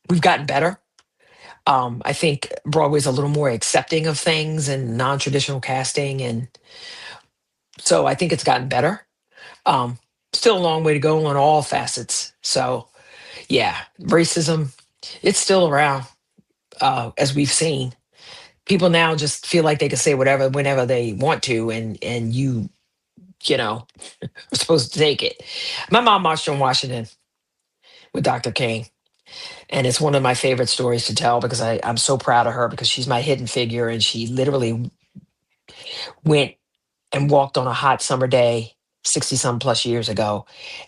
we've gotten better. I think Broadway's a little more accepting of things and non-traditional casting, and so I think it's gotten better. Um, Still a long way to go on all facets. So yeah, racism, it's still around, as we've seen. People now just feel like they can say whatever whenever they want to, and you know are supposed to take it. My mom marched on Washington with Dr. King, and it's one of my favorite stories to tell because I'm so proud of her because she's my hidden figure, and she literally went and walked on a hot summer day 60 some plus years ago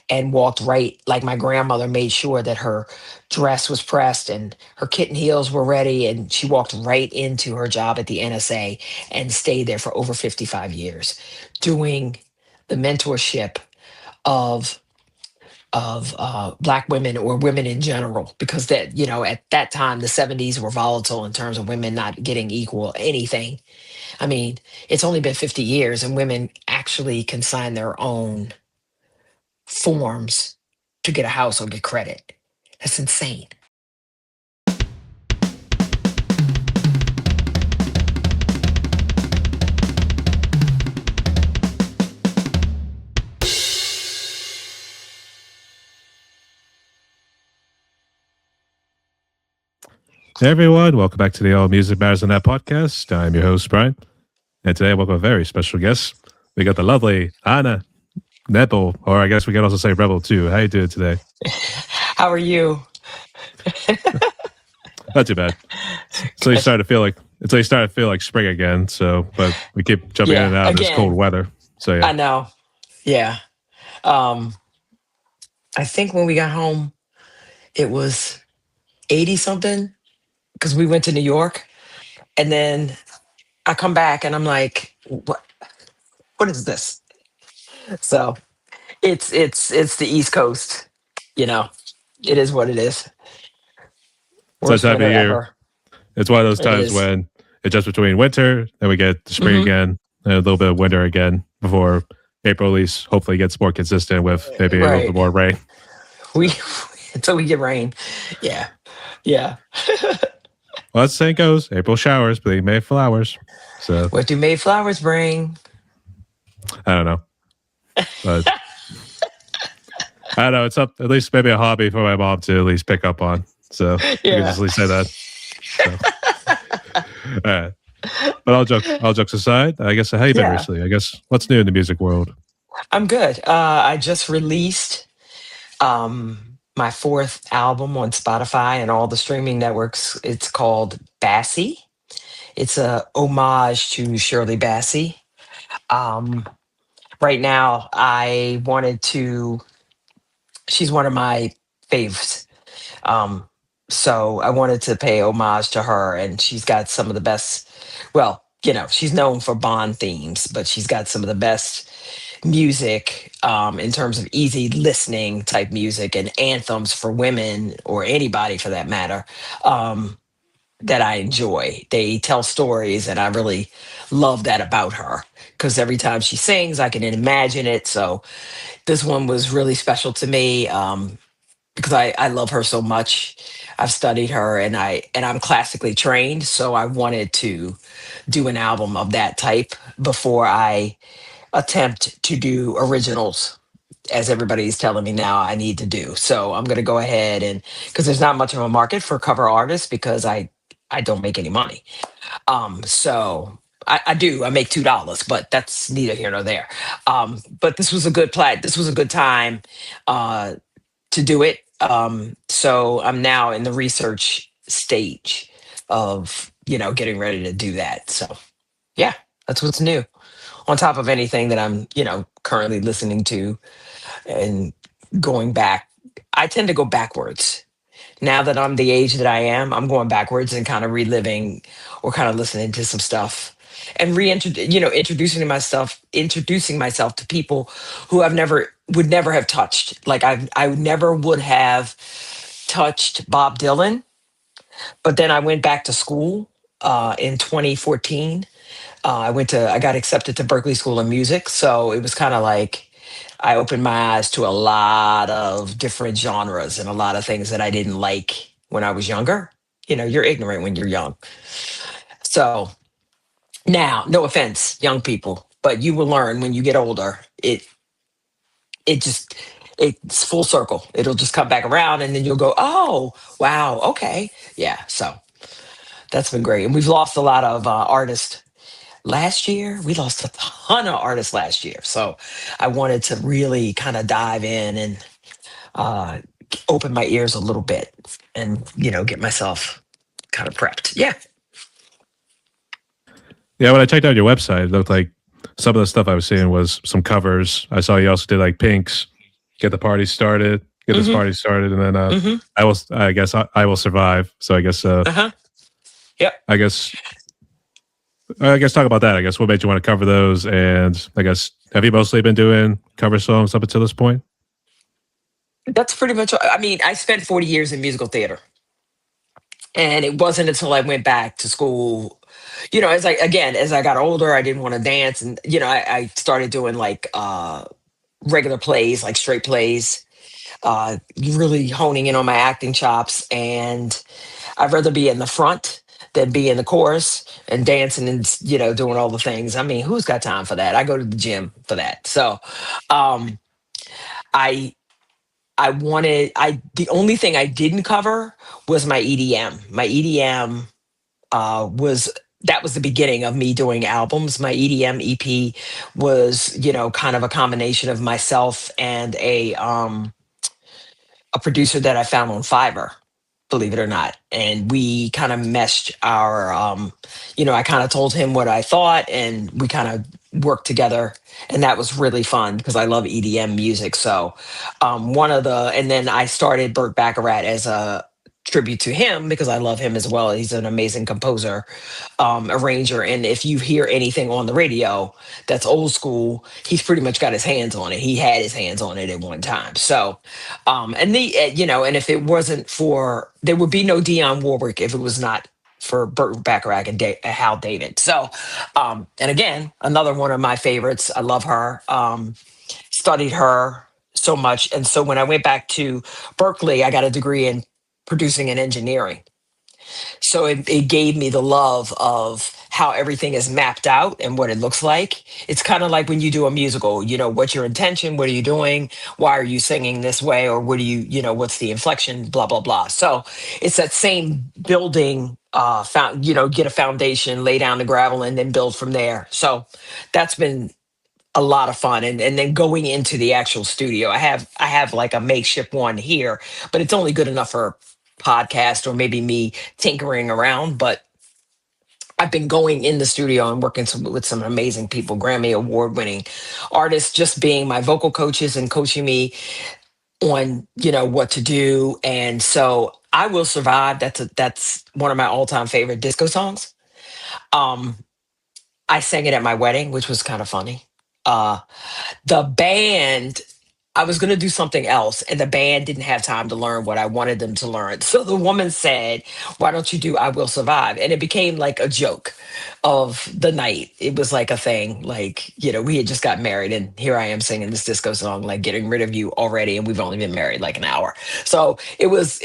and walked right like my grandmother made sure that her dress was pressed and her kitten heels were ready, and she walked right into her job at the NSA and stayed there for over 55 years doing the mentorship of black women or women in general, because that, at that time the 70s were volatile in terms of women not getting equal anything. I mean, it's only been 50 years and women actually can sign their own forms to get a house or get credit. That's insane. Hey everyone, welcome back to the All Music Matters on That podcast. I'm your host, Brian. And today I welcome a very special guest. We got the lovely Anya Nebel, or I guess we can also say Rebel too. How you doing today? How are you? Not too bad. So you Good. started to feel like until you started to feel like spring again. So but we keep jumping in Yeah, and out of this cold again, weather. So yeah. I know. Yeah. Um, I think when we got home, it was 80 something because we went to New York. And then I come back and I'm like, what is this? So it's the East Coast, you know. It is what it is. So that Worst time of winter year, ever. it's one of those It times is. when it's just between winter, then we get the spring Mm-hmm. again, and a little bit of winter again before April at least hopefully gets more consistent with maybe a little bit Right. more rain. We until we get rain. Yeah. Yeah. Well, as the saying goes, April showers, but they May flowers. So What do Mayflowers bring? I don't know, but I don't know. It's up at least maybe a hobby for my mom to at least pick up on. So we can Yeah. just at least say that. So, all right. But all jokes aside, I guess how you been Yeah. recently? I guess what's new in the music world? I'm good. I just released my fourth album on Spotify and all the streaming networks. It's called Bassy. It's a homage to Shirley Bassey. Um, right now, I wanted to. She's one of my faves. Um, so I wanted to pay homage to her, and she's got some of the best. Well, she's known for Bond themes, but she's got some of the best music in terms of easy listening type music and anthems for women or anybody for that matter. That I enjoy. They tell stories, and I really love that about her because every time she sings, I can imagine it. So this one was really special to me because I love her so much. I've studied her, and I'm classically trained, so I wanted to do an album of that type before I attempt to do originals, as everybody's telling me now I need to do. So I'm going to go ahead and because there's not much of a market for cover artists because I don't make any money. So I do. I make $2, but that's neither here nor there. But this was a good plat. This was a good time uh, to do it. So I'm now in the research stage of getting ready to do that. So yeah, that's what's new. On top of anything that I'm currently listening to and going back. I tend to go backwards. Now that I'm the age that I am, I'm going backwards and kind of reliving or kind of listening to some stuff and introducing myself to people who I've never would never have touched. Like I never would have touched Bob Dylan, but then I went back to school in 2014. I got accepted to Berkeley School of Music. So it was kind of like I opened my eyes to a lot of different genres and a lot of things that I didn't like when I was younger. You're ignorant when you're young. So now, no offense, young people, but you will learn when you get older. It just it's full circle. It'll just come back around, and then you'll go, oh wow, okay, yeah. So that's been great, and we've lost a lot of artists. Last year, we lost a ton of artists last year. So I wanted to really kind of dive in and uh, open my ears a little bit and, get myself kind of prepped. Yeah. Yeah, when I checked out your website, it looked like some of the stuff I was seeing was some covers. I saw you also did like Pink's "Get the Party Started," "Get This Hmm. Party Started," and then Hmm. I will. I guess I will survive. So Uh-huh. Yep. I guess I guess talk about that. I guess what made you want to cover those, and I guess have you mostly been doing cover songs up until this point? That's pretty much, I mean, I spent 40 years in musical theater. And it wasn't until I went back to school, as I got older, I didn't want to dance. And, I started doing like regular plays, like straight plays, really honing in on my acting chops. And I'd rather be in the front than be in the chorus and dancing and, doing all the things. I mean, who's got time for that? I go to the gym for that. So um, I, the only thing I didn't cover was my EDM. My EDM was that was the beginning of me doing albums. My EDM EP was, kind of a combination of myself and a producer that I found on Fiverr, believe it or not. And we kind of meshed our, I kind of told him what I thought and we kind of worked together. And that was really fun because I love EDM music. So, and then I started Burt Bacharach as a tribute to him because I love him as well. He's an amazing composer, arranger. And if you hear anything on the radio that's old school, he's pretty much got his hands on it. He had his hands on it at one time. So, and if it wasn't for, there would be no Dionne Warwick if it was not for Burt Bacharach and Hal David. So, and again, another one of my favorites. I love her. Studied her so much, and so when I went back to Berkeley, I got a degree in producing and engineering. So it gave me the love of how everything is mapped out and what it looks like. It's kind of like when you do a musical, what's your intention? What are you doing? Why are you singing this way? Or what do what's the inflection? Blah, blah, blah. So it's that same building, get a foundation, lay down the gravel and then build from there. So that's been a lot of fun. And then going into the actual studio, I have like a makeshift one here, but it's only good enough for podcast or maybe me tinkering around. But I've been going in the studio and working with some amazing people, Grammy award winning artists, just being my vocal coaches and coaching me on, what to do. And so I Will Survive. That's one of my all time favorite disco songs. Um, I sang it at my wedding, which was kind of funny. Uh, the band, I was going to do something else, and the band didn't have time to learn what I wanted them to learn. So the woman said, why don't you do I Will Survive? And it became like a joke of the night. It was like a thing, like, we had just got married, and here I am singing this disco song, like getting rid of you already, and we've only been married like an hour. So it was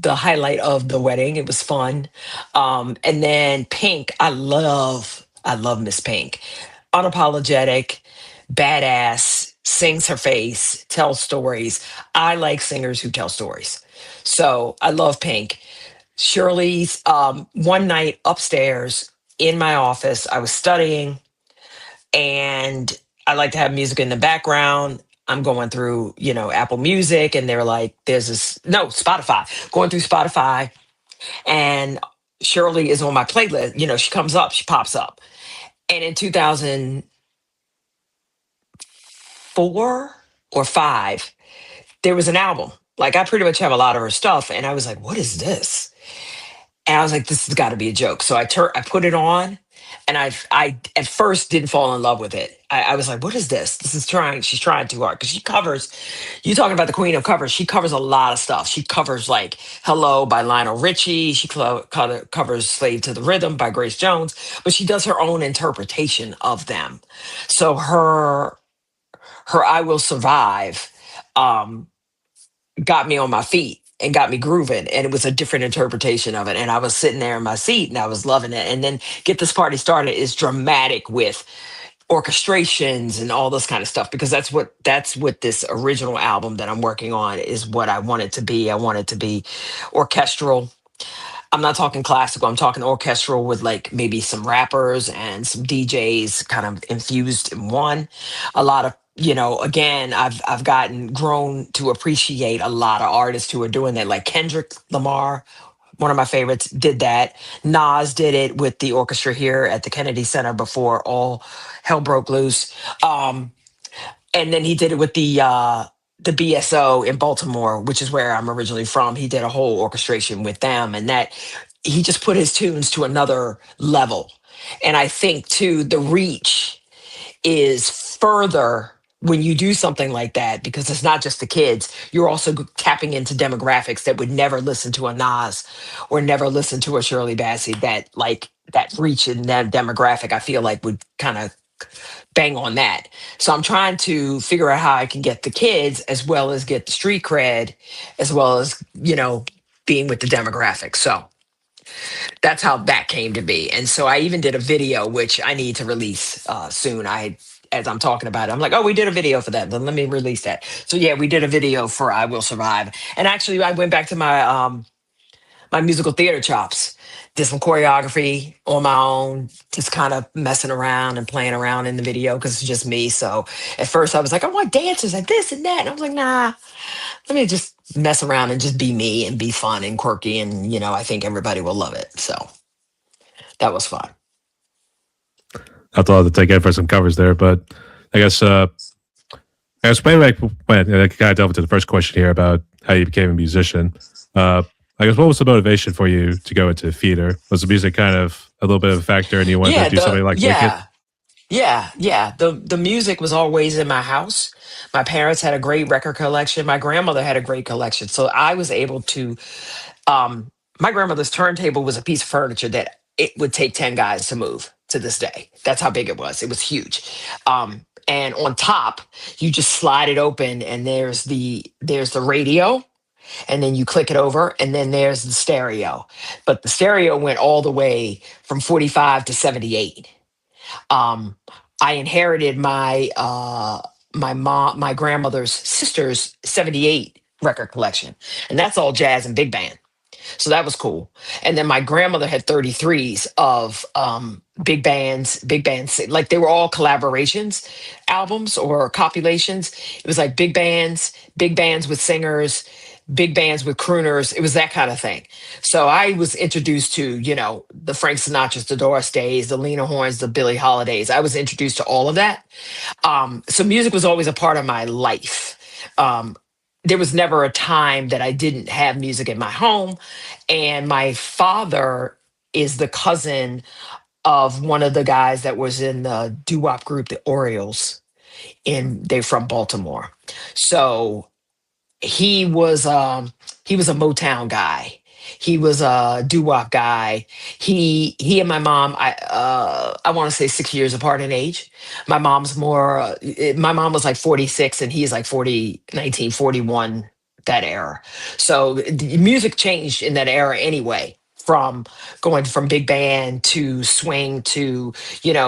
the highlight of the wedding. It was fun. And then Pink, I love Miss Pink. Unapologetic, badass, sings her face, tells stories. I like singers who tell stories. So I love Pink. Shirley's one night upstairs in my office, I was studying and I like to have music in the background. I'm going through, Apple Music, and they're like, there's this, no, Spotify, going through Spotify, and Shirley is on my playlist. She comes up, she pops up. And in 2004 or five, there was an album. Like I pretty much have a lot of her stuff, and I was like, "What is this?" And I was like, "This has got to be a joke." So I put it on, and I at first didn't fall in love with it. I was like, "What is this? This is trying. She's trying too hard because she covers. You talking about the queen of covers? She covers a lot of stuff. She covers like "Hello" by Lionel Richie. She covers "Slave to the Rhythm" by Grace Jones, but she does her own interpretation of them. So her "I Will Survive." Um, got me on my feet. and got me grooving. And it was a different interpretation of it. And I was sitting there in my seat and I was loving it. And then Get This Party Started is dramatic with orchestrations and all this kind of stuff, because that's what this original album that I'm working on is what I want it to be. I want it to be orchestral. I'm not talking classical. I'm talking orchestral with like maybe some rappers and some DJs kind of infused in one. A lot of, again, I've gotten grown to appreciate a lot of artists who are doing that, like Kendrick Lamar, one of my favorites, did that. Nas did it with the orchestra here at the Kennedy Center before all hell broke loose. And then he did it with the BSO in Baltimore, which is where I'm originally from. He did a whole orchestration with them, and that he just put his tunes to another level. And I think too, the reach is further when you do something like that, because it's not just the kids. You're also tapping into demographics that would never listen to a Nas or never listen to a Shirley Bassey. That reach in that demographic, I feel like would kind of bang on that. So I'm trying to figure out how I can get the kids as well as get the street cred, as well as, being with the demographics. So that's how that came to be. And so I even did a video, which I need to release soon. As I'm talking about it, I'm like, oh, we did a video for that. Then let me release that. So yeah, we did a video for I Will Survive. And actually I went back to my musical theater chops, did some choreography on my own, just kind of messing around and playing around in the video because it's just me. So at first I was like, I want dancers and this and that. And I was like, nah, let me just mess around and just be me and be fun and quirky. And, I think everybody will love it. So that was fun. I thought to take in for some covers there, but I guess maybe like when I kind of delve into the first question here about how you became a musician. I guess what was the motivation for you to go into theater? Was the music kind of a little bit of a factor, and you wanted Yeah, to do something like Wicked? yeah. The music was always in my house. My parents had a great record collection. My grandmother had a great collection. So I was able to my grandmother's turntable was a piece of furniture that it would take 10 guys to move to this day. That's how big it was. It was huge. And on top, you just slide it open and there's the radio, and then you click it over, and then there's the stereo. But the stereo went all the way from 45 to 78. um, I inherited my grandmother's sister's 78 record collection, and that's all jazz and big band. So that was cool. And then my grandmother had 33s of big bands, like they were all collaborations albums or compilations. It was like big bands with singers, big bands with crooners. It was that kind of thing. So I was introduced to, the Frank Sinatra's, the Doris Days, the Lena Hornes, the Billie Holidays. I was introduced to all of that. So music was always a part of my life. There was never a time that I didn't have music in my home. And my father is the cousin of one of the guys that was in the doo-wop group, the Orioles, and they're from Baltimore. So he was a Motown guy. He was a doo-wop guy. He and my mom, I want to say 6 years apart in age. My mom was like 46 and he's like 1941, that era. So the music changed in that era anyway, from going from big band to swing to,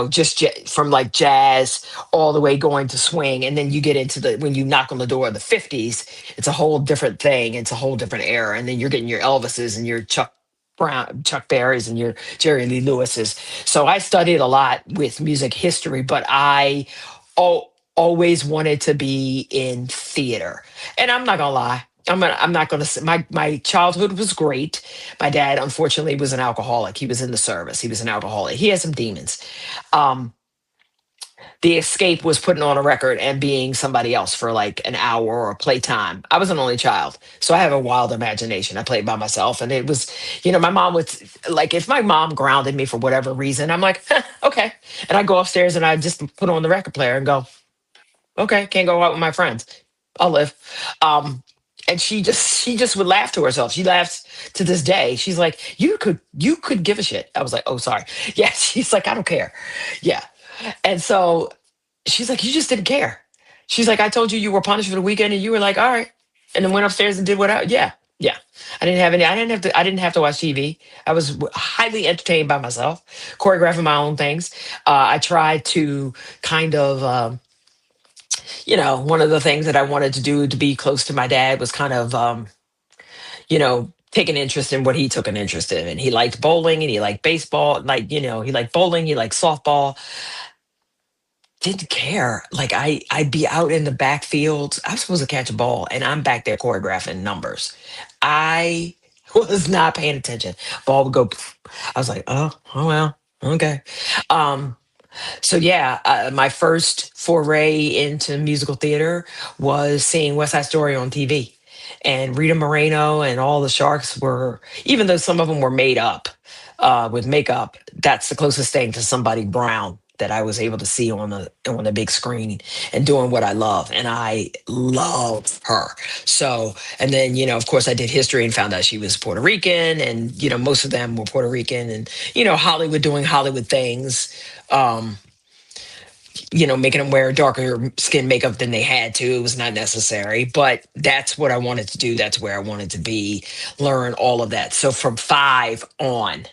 just from like jazz all the way going to swing. And then you get into when you knock on the door of the 50s, it's a whole different thing. It's a whole different era. And then you're getting your Elvises and your Chuck Berrys and your Jerry Lee Lewises. So I studied a lot with music history, but I always wanted to be in theater. And I'm not gonna lie. I'm not gonna say my childhood was great. My dad, unfortunately, was an alcoholic. He was in the service. He was an alcoholic. He had some demons. Um, the escape was putting on a record and being somebody else for like an hour or playtime. I was an only child, so I have a wild imagination. I played by myself, and it was, my mom would like, if my mom grounded me for whatever reason, I'm like, okay, and I go upstairs and I just put on the record player and go, okay, can't go out with my friends. I'll live. Um, and she just would laugh to herself. She laughs to this day. She's like, you could give a shit. I was like, oh, sorry. Yeah. She's like, I don't care. Yeah. And so she's like, you just didn't care. She's like, I told you you were punished for the weekend, and you were like, all right. And then went upstairs and did what I, yeah. Yeah, I didn't have any. I didn't have to. I didn't have to watch TV. I was highly entertained by myself, choreographing my own things. I tried to kind of, one of the things that I wanted to do to be close to my dad was kind of, take an interest in what he took an interest in. And he liked bowling and he liked baseball. Like, he liked bowling, he liked softball. Didn't care. Like I'd be out in the backfield. I'm supposed to catch a ball and I'm back there choreographing numbers. I was not paying attention. Ball would go. I was like, oh well, okay. Um, so yeah, my first foray into musical theater was seeing West Side Story on TV, and Rita Moreno and all the sharks were, even though some of them were made up with makeup. That's the closest thing to somebody brown that I was able to see on the big screen and doing what I love, and I love her. So, and then of course, I did history and found out she was Puerto Rican, and most of them were Puerto Rican, and Hollywood doing Hollywood things. Um, Making them wear darker skin makeup than they had to. It was not necessary, but that's what I wanted to do. That's where I wanted to be, learn all of that. So from 5 on,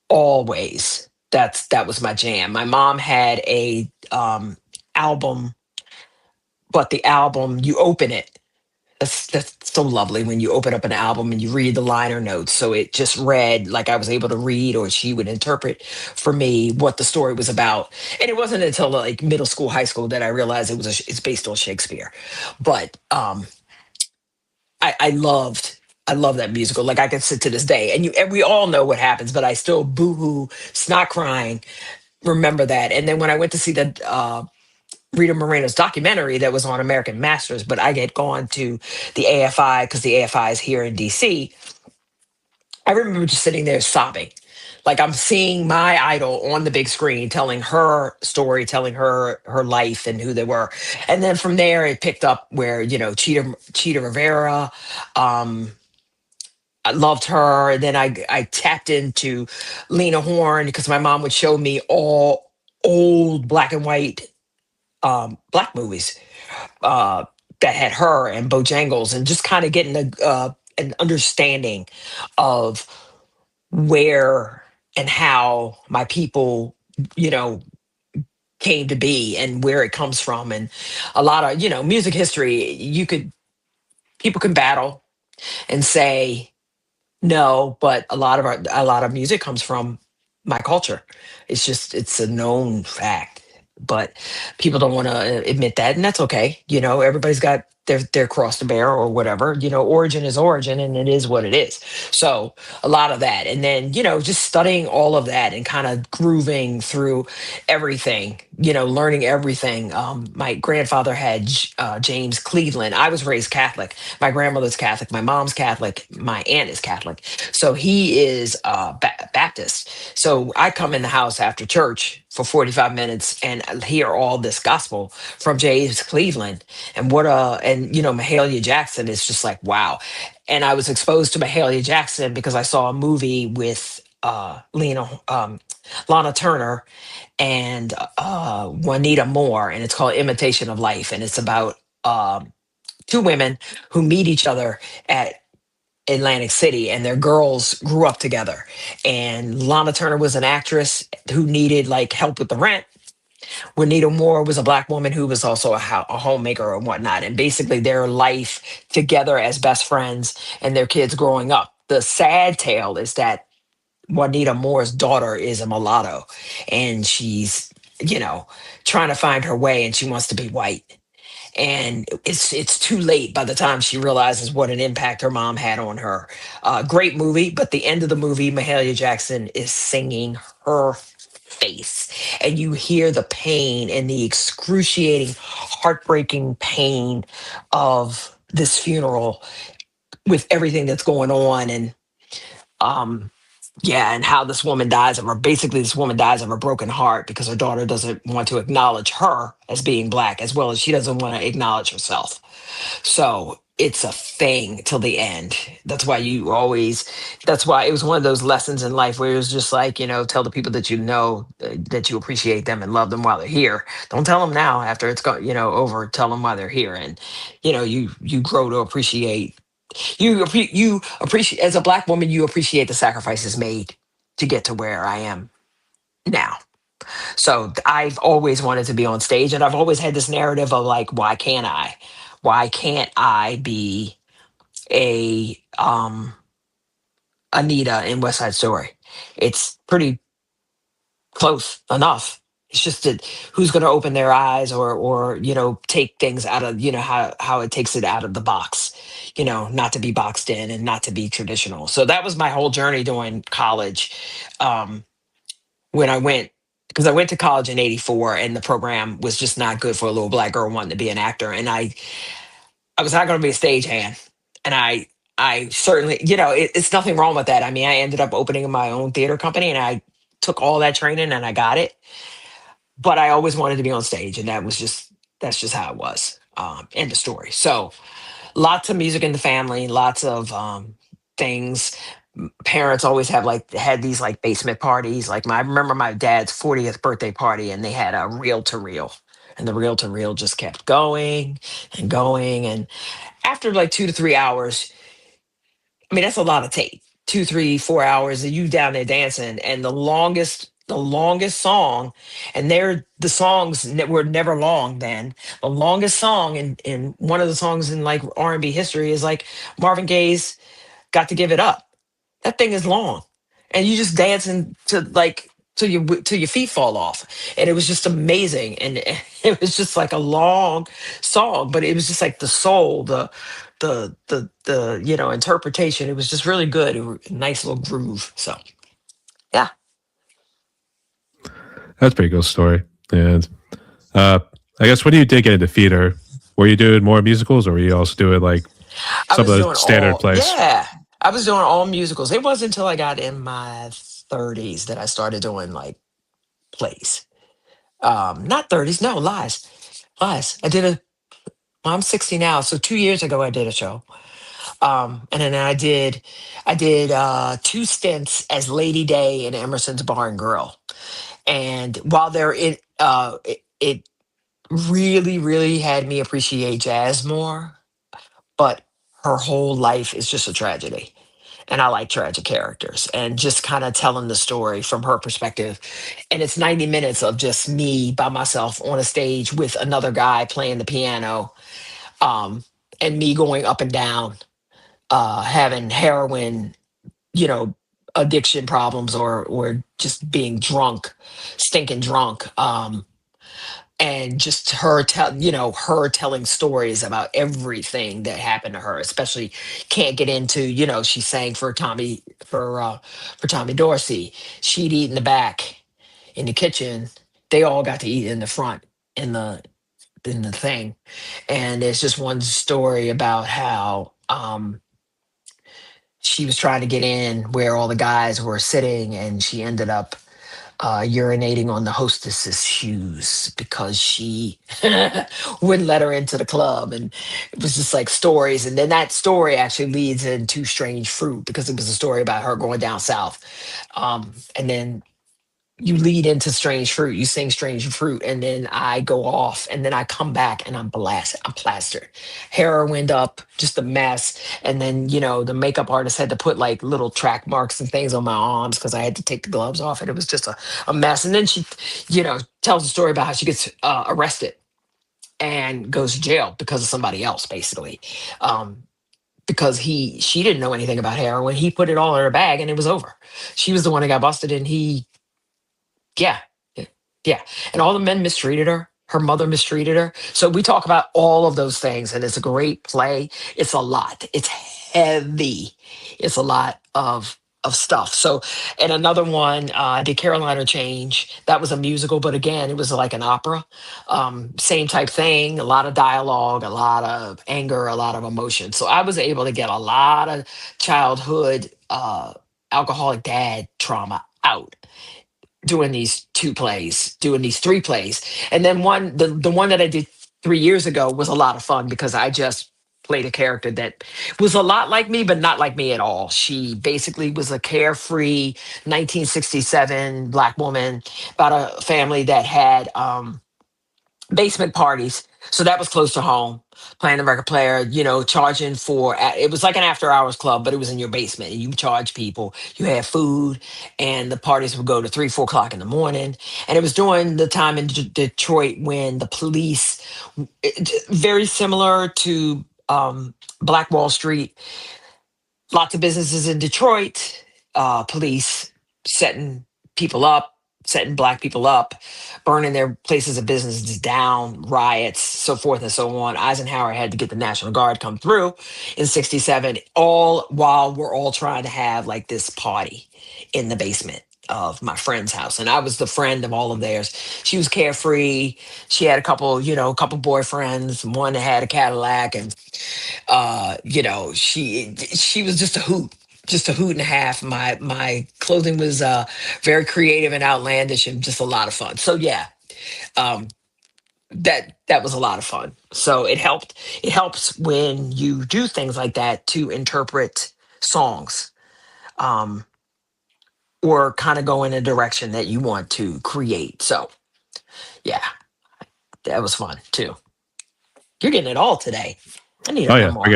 always, that was my jam. My mom had a album, but the album, you open it. That's so lovely when you open up an album and you read the liner notes. So it just read like I was able to read, or she would interpret for me what the story was about. And it wasn't until like middle school, high school that I realized it's based on Shakespeare. But I loved. I love that musical. Like I can sit to this day, and we all know what happens, but I still boohoo, snot crying, remember that. And then when I went to see the Rita Moreno's documentary that was on American Masters, but I had gone to the AFI because the AFI is here in DC. I remember just sitting there sobbing. Like I'm seeing my idol on the big screen telling her story, telling her life and who they were. And then from there it picked up where, Cheetah Rivera, um, I loved her. And then I tapped into Lena Horne because my mom would show me all old black and white black movies uh, that had her and Bojangles, and just kind of getting an understanding of where and how my people, you know, came to be and where it comes from, and a lot of music history. People can battle and say no, but a lot of music comes from my culture. It's a known fact, but people don't want to admit that, and that's okay. Everybody's got their cross to bear or whatever. Origin is origin, and it is what it is. So a lot of that, and then just studying all of that and kind of grooving through everything. Learning everything. My grandfather had James Cleveland. I was raised Catholic. My grandmother's Catholic. My mom's Catholic. My aunt is Catholic. So he is Baptist. So I come in the house after church for 45 minutes and hear all this gospel from James Cleveland. And Mahalia Jackson is just like, wow. And I was exposed to Mahalia Jackson because I saw a movie with Lana Turner and Juanita Moore, and it's called Imitation of Life. And it's about two women who meet each other at Atlantic City, and their girls grew up together. And Lana Turner was an actress who needed like help with the rent. Juanita Moore was a black woman who was also a homemaker and whatnot. And basically their life together as best friends and their kids growing up. The sad tale is that Juanita Moore's daughter is a mulatto, and she's, you know, trying to find her way, and she wants to be white. And it's too late by the time she realizes what an impact her mom had on her. Great movie, but the end of the movie, Mahalia Jackson is singing her face, and you hear the pain and the excruciating, heartbreaking pain of this funeral with everything that's going on. And um yeah, and how this woman dies of a broken heart because her daughter doesn't want to acknowledge her as being black, as well as she doesn't want to acknowledge herself. So it's a thing till the end. That's why it was one of those lessons in life where it was just like, tell the people that that you appreciate them and love them while they're here. Don't tell them now after it's over. Tell them while they're here. And, you grow to appreciate. You appreciate, as a Black woman, you appreciate the sacrifices made to get to where I am now. So I've always wanted to be on stage, and I've always had this narrative of like, why can't I? Why can't I be a Anita in West Side Story? It's pretty close enough. It's just that who's going to open their eyes, or take things out of, how it takes it out of the box, not to be boxed in and not to be traditional. So that was my whole journey during college. Um, when I went, because I went to college in '84, and the program was just not good for a little Black girl wanting to be an actor, and I was not going to be a stagehand, and I certainly, it's nothing wrong with that. I mean, I ended up opening my own theater company, and I took all that training and I got it, but I always wanted to be on stage, and that's just how it was. End of story. So lots of music in the family, lots of things. Parents always have like had these like basement parties. Like I remember my dad's 40th birthday party, and they had a reel to reel, and the reel to reel just kept going and going. And after like 2 to 3 hours, I mean, that's a lot of tape. 2, 3, 4 hours of you down there dancing, and the longest song, and the songs were never long then. The longest song in one of the songs in like R&B history is like Marvin Gaye's "Got to Give It Up." That thing is long, and you just dancing to like till your feet fall off, and it was just amazing. And it was just like a long song, but it was just like the soul, the interpretation. It was just really good. It was a nice little groove. So yeah, That's a pretty cool story. And uh, I guess when you did get into theater, were you doing more musicals, or were you also doing like I some was of the doing standard all plays? yeah. I was doing all musicals. It wasn't until I got in my 30s that I started doing like plays. Not 30s, no, lies. I did a well, I'm 60 now, so 2 years ago I did a show. And then I did two stints as Lady Day in Emerson's Bar and Grill. And while they're in it really, really had me appreciate jazz more, but her whole life is just a tragedy. And I like tragic characters, and just kind of telling the story from her perspective. And it's 90 minutes of just me by myself on a stage with another guy playing the piano, um, and me going up and down, having heroin, you know, addiction problems, or just being drunk, stinking drunk. And just her telling stories about everything that happened to her. Especially, can't get into, she sang for Tommy Dorsey. She'd eat in the back in the kitchen. They all got to eat in the front in the thing. And there's just one story about how she was trying to get in where all the guys were sitting, and she ended up urinating on the hostess's shoes because she wouldn't let her into the club. And it was just like stories. And then that story actually leads into Strange Fruit, because it was a story about her going down south. And then you lead into Strange Fruit, you sing Strange Fruit, and then I go off, and then I come back and I'm plastered, heroined up, just a mess. And then, the makeup artist had to put like little track marks and things on my arms because I had to take the gloves off, and it was just a mess. And then she, tells a story about how she gets arrested and goes to jail because of somebody else, basically. Because she didn't know anything about heroin. He put it all in her bag and it was over. She was the one that got busted, and yeah, yeah, yeah. And all the men mistreated her. Her mother mistreated her. So we talk about all of those things, and it's a great play. It's a lot. It's heavy. It's a lot of stuff. So, and another one, I did Carolina Change. That was a musical, but again, it was like an opera. Same type thing. A lot of dialogue, a lot of anger, a lot of emotion. So I was able to get a lot of childhood alcoholic dad trauma out doing these two plays, doing these three plays. And then the one that I did 3 years ago was a lot of fun because I just played a character that was a lot like me, but not like me at all. She basically was a carefree 1967 Black woman about a family that had basement parties. So that was close to home. Playing the record player, charging for it was like an after hours club, but it was in your basement and you charge people. You had food, and the parties would go to 3, 4 o'clock in the morning. And it was during the time in Detroit when the police, very similar to Black Wall Street, lots of businesses in Detroit, police setting people up, setting black people up, burning their places of businesses down, riots, so forth and so on. Eisenhower had to get the National Guard come through in 67, all while we're all trying to have like this party in the basement of my friend's house. And I was the friend of all of theirs. She was carefree. She had a couple boyfriends. One had a Cadillac, and she was just a hoot and a half. My clothing was very creative and outlandish and just a lot of fun. So yeah, um, that was a lot of fun. So it helps when you do things like that to interpret songs, um, or kind of go in a direction that you want to create. So yeah, that was fun too. You're getting it all today. I need a Oh yeah, memoir.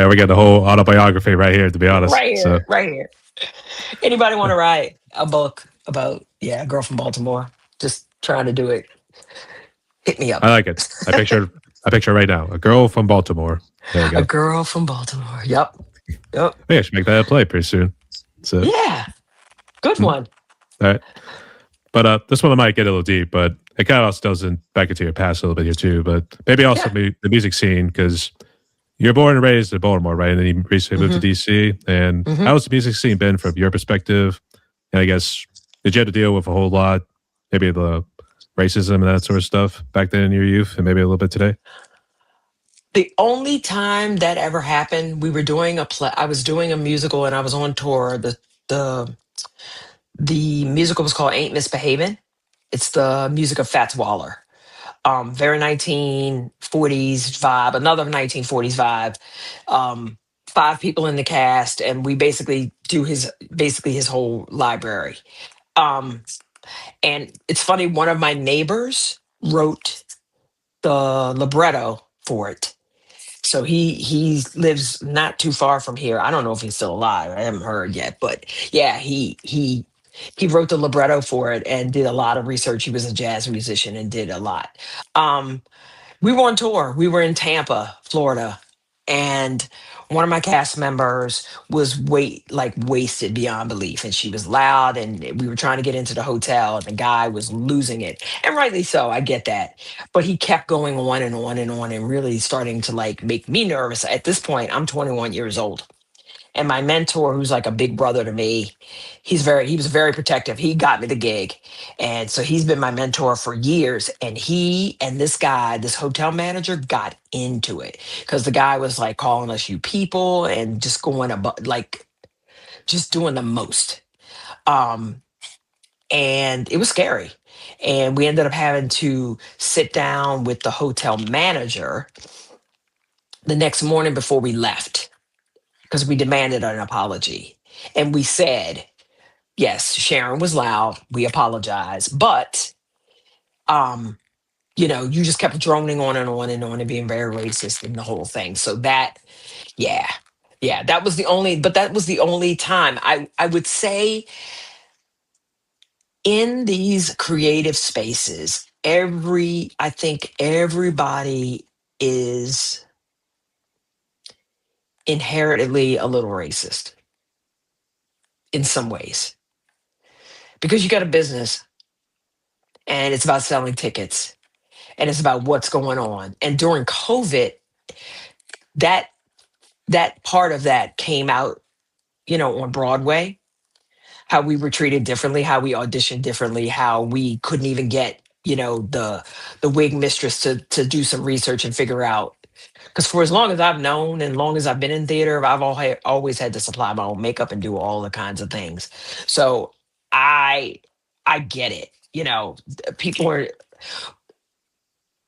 we got the whole autobiography right here. To be honest, Right so here, right here. Anybody want to write a book about, yeah, a girl from Baltimore? Just trying to do it. Hit me I up. like it. I picture right now a girl from Baltimore. There you A go. girl from Baltimore. Yep. Yep. Oh, yeah, I should make that a play pretty soon. So, Yeah. Good mm, one. all right. But this one might get a little deep, but it kind of also does in back into your past a little bit here too. But maybe also Yeah. the music scene, because you're born and raised in Baltimore, right? And then you recently moved to Hmm. DC. And Hmm. how's the music scene been from your perspective? And I guess, did you have to deal with a whole lot, maybe the racism and that sort of stuff back then in your youth, and maybe a little bit today? The only time that ever happened, we were doing a play. I was doing a musical and I was on tour. The the musical was called Ain't Misbehaving. It's the music of Fats Waller. Very 1940s vibe, another 1940s vibe. Um, 5 people in the cast, and we basically do his whole library. Um, and it's funny, one of my neighbors wrote the libretto for it. So he lives not too far from here. I don't know if he's still alive. I haven't heard yet, but yeah, he wrote the libretto for it and did a lot of research. He was a jazz musician and did a lot. Um, we were on tour. We were in Tampa, Florida, and one of my cast members was wasted beyond belief, and she was loud, and we were trying to get into the hotel, and the guy was losing it, and rightly so. I get that, but he kept going on and on and on, and really starting to like make me nervous. At this point, I'm 21 years old, and my mentor, who's like a big brother to me, he was very protective. He got me the gig, and so he's been my mentor for years. And he and this guy, this hotel manager, got into it because the guy was like calling us "you people" and just going about like just doing the most. um and it was scary, and we ended up having to sit down with the hotel manager the next morning before we left because we demanded an apology. And we said, yes, Sharon was loud. We apologize. But, um, you just kept droning on and on and on and being very racist in the whole thing. So that, yeah, yeah, that was the only time I would say in these creative spaces, I think everybody is inherently a little racist in some ways because you got a business and it's about selling tickets and it's about what's going on. And during COVID, that that part of that came out, on Broadway, how we were treated differently, how we auditioned differently, how we couldn't even get, the wig mistress to do some research and figure out. Because for as long as I've known and long as I've been in theater, always had to supply my own makeup and do all the kinds of things. So I I get it. People are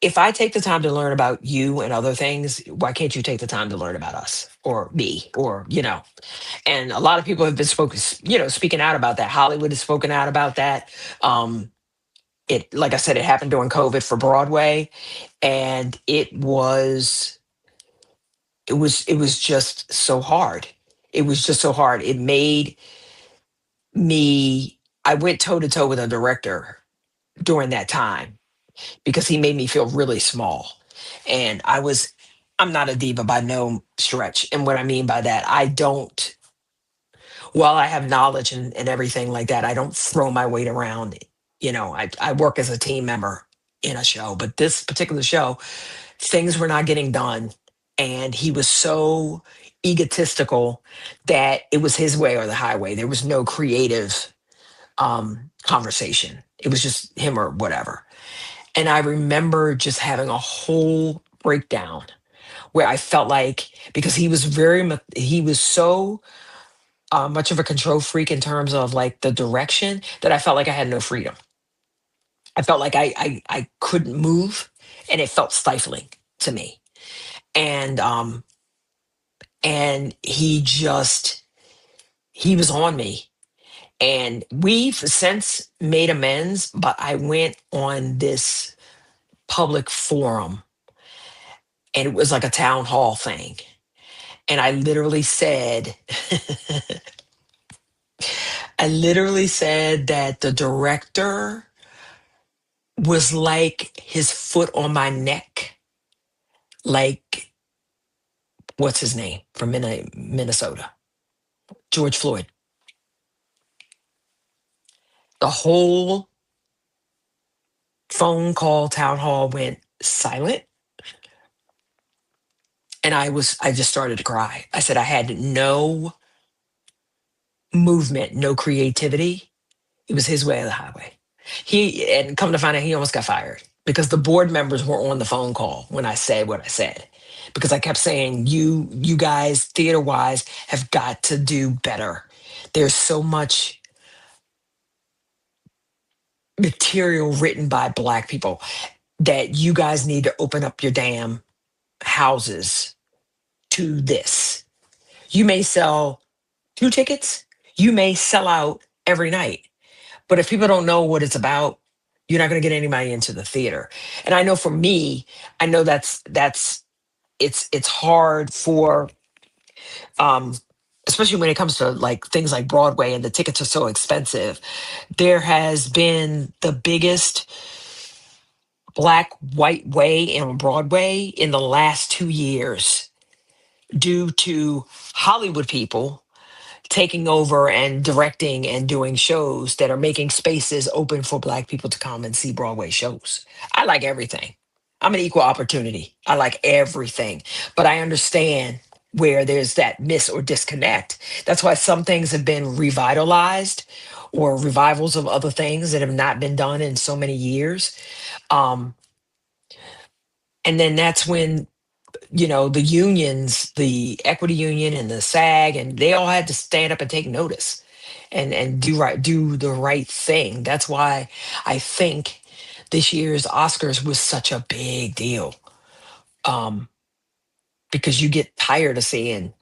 if I take the time to learn about you and other things, why can't you take the time to learn about us or me or. And a lot of people have been speaking out about that. Hollywood has spoken out about that. Um, It, like I said, it happened during COVID for Broadway, and it was just so hard. It was just so hard. It made me. I went toe to toe with a director during that time because he made me feel really small, and I'm not a diva by no stretch. And what I mean by that, I don't, while I have knowledge and everything like that, I don't throw my weight around. I work as a team member in a show, but this particular show, things were not getting done. And he was so egotistical that it was his way or the highway. There was no creative conversation. It was just him or whatever. And I remember just having a whole breakdown where I felt like, because he was so much of a control freak in terms of like the direction, that I felt like I had no freedom. I felt like I couldn't move, and it felt stifling to me. And he was on me. And we've since made amends, but I went on this public forum, and it was like a town hall thing. And I literally said, I literally said that the director was like his foot on my neck, like, what's his name from Minnesota? George Floyd. The whole phone call, town hall went silent. And I just started to cry. I said I had no movement, no creativity. It was his way or the highway. And come to find out, he almost got fired because the board members were on the phone call when I said what I said. Because I kept saying, you guys, theater wise, have got to do better. There's so much material written by Black people that you guys need to open up your damn houses to this. You may sell 2 tickets, you may sell out every night. But if people don't know what it's about, you're not going to get anybody into the theater. And I know for me, I know it's hard for um especially when it comes to like things like Broadway and the tickets are so expensive. There has been the biggest Black white way in Broadway in the last 2 years due to Hollywood people taking over and directing and doing shows that are making spaces open for Black people to come and see Broadway shows. I like everything. I'm an equal opportunity. I like everything. But I understand where there's that miss or disconnect. That's why some things have been revitalized or revivals of other things that have not been done in so many years. Um, and then that's when the unions, the equity union and the SAG, and they all had to stand up and take notice and do the right thing. That's why I think this year's Oscars was such a big deal. Um, because you get tired of seeing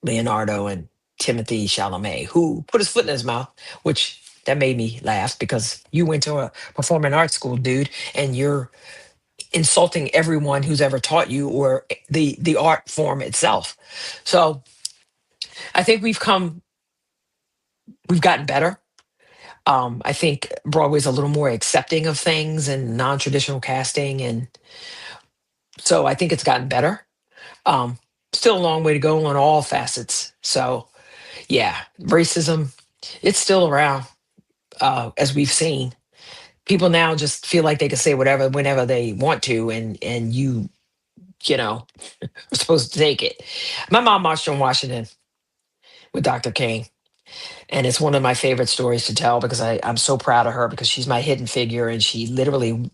Leonardo and Timothy Chalamet, who put his foot in his mouth, which that made me laugh because you went to a performing arts school, dude, and you're insulting everyone who's ever taught you or the art form itself. So I think we've gotten better. I think Broadway's a little more accepting of things and non-traditional casting, and so I think it's gotten better. Um, Still a long way to go on all facets. So yeah, racism, it's still around, as we've seen. People now just feel like they can say whatever whenever they want to, and you know are supposed to take it. My mom marched on Washington with Dr. King. And it's one of my favorite stories to tell because I'm so proud of her because she's my hidden figure. And she literally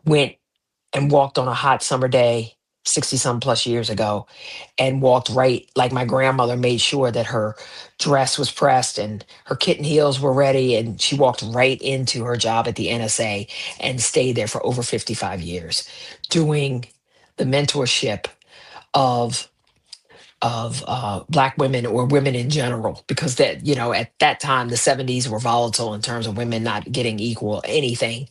went and walked on a hot summer day, 60 some plus years ago, and walked right like my grandmother made sure that her dress was pressed and her kitten heels were ready. And she walked right into her job at the NSA and stayed there for over 55 years doing the mentorship of black women or women in general, because that, at that time the 70s were volatile in terms of women not getting equal anything.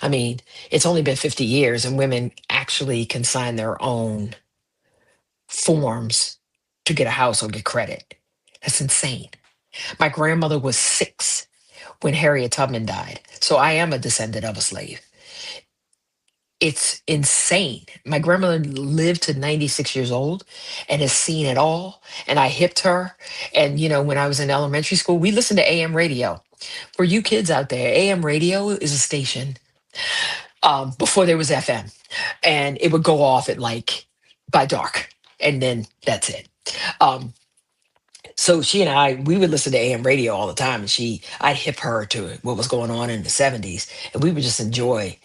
I mean, it's only been 50 years and women actually can sign their own forms to get a house or get credit. That's insane. My grandmother was 6 when Harriet Tubman died, so I am a descendant of a slave. It's insane. My grandmother lived to 96 years old and has seen it all. And I hipped her. And, when I was in elementary school, we listened to AM radio. For you kids out there, AM radio is a station before there was FM. And it would go off at like by dark. And then that's it. Um, so she and we would listen to AM radio all the time. And I'd hip her to what was going on in the 70s. And we would just enjoy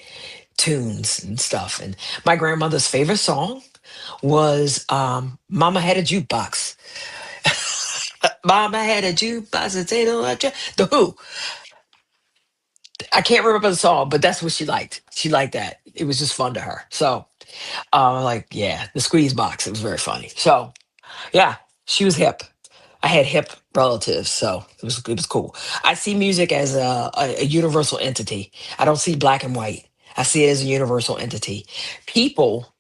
tunes and stuff. And my grandmother's favorite song was Mama Had a Jukebox. Mama had a jukebox and say the Who. I can't remember the song, but that's what she liked. She liked that. It was just fun to her. So like, yeah, the squeeze box. It was very funny. So yeah, she was hip. I had hip relatives, so it was cool. I see music as a universal entity. I don't see black and white. I see it as a universal entity. People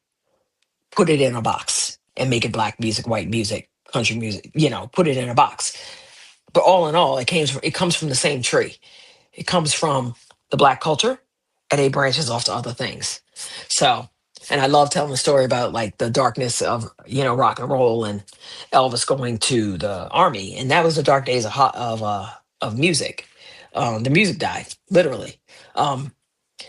put it in a box and make it black music, white music, country music, put it in a box. But all in all, it comes from the same tree. It comes from the black culture and it branches off to other things. So, and I love telling the story about like the darkness of, rock and roll and Elvis going to the army. And that was the dark days of music. The music died, literally. Um,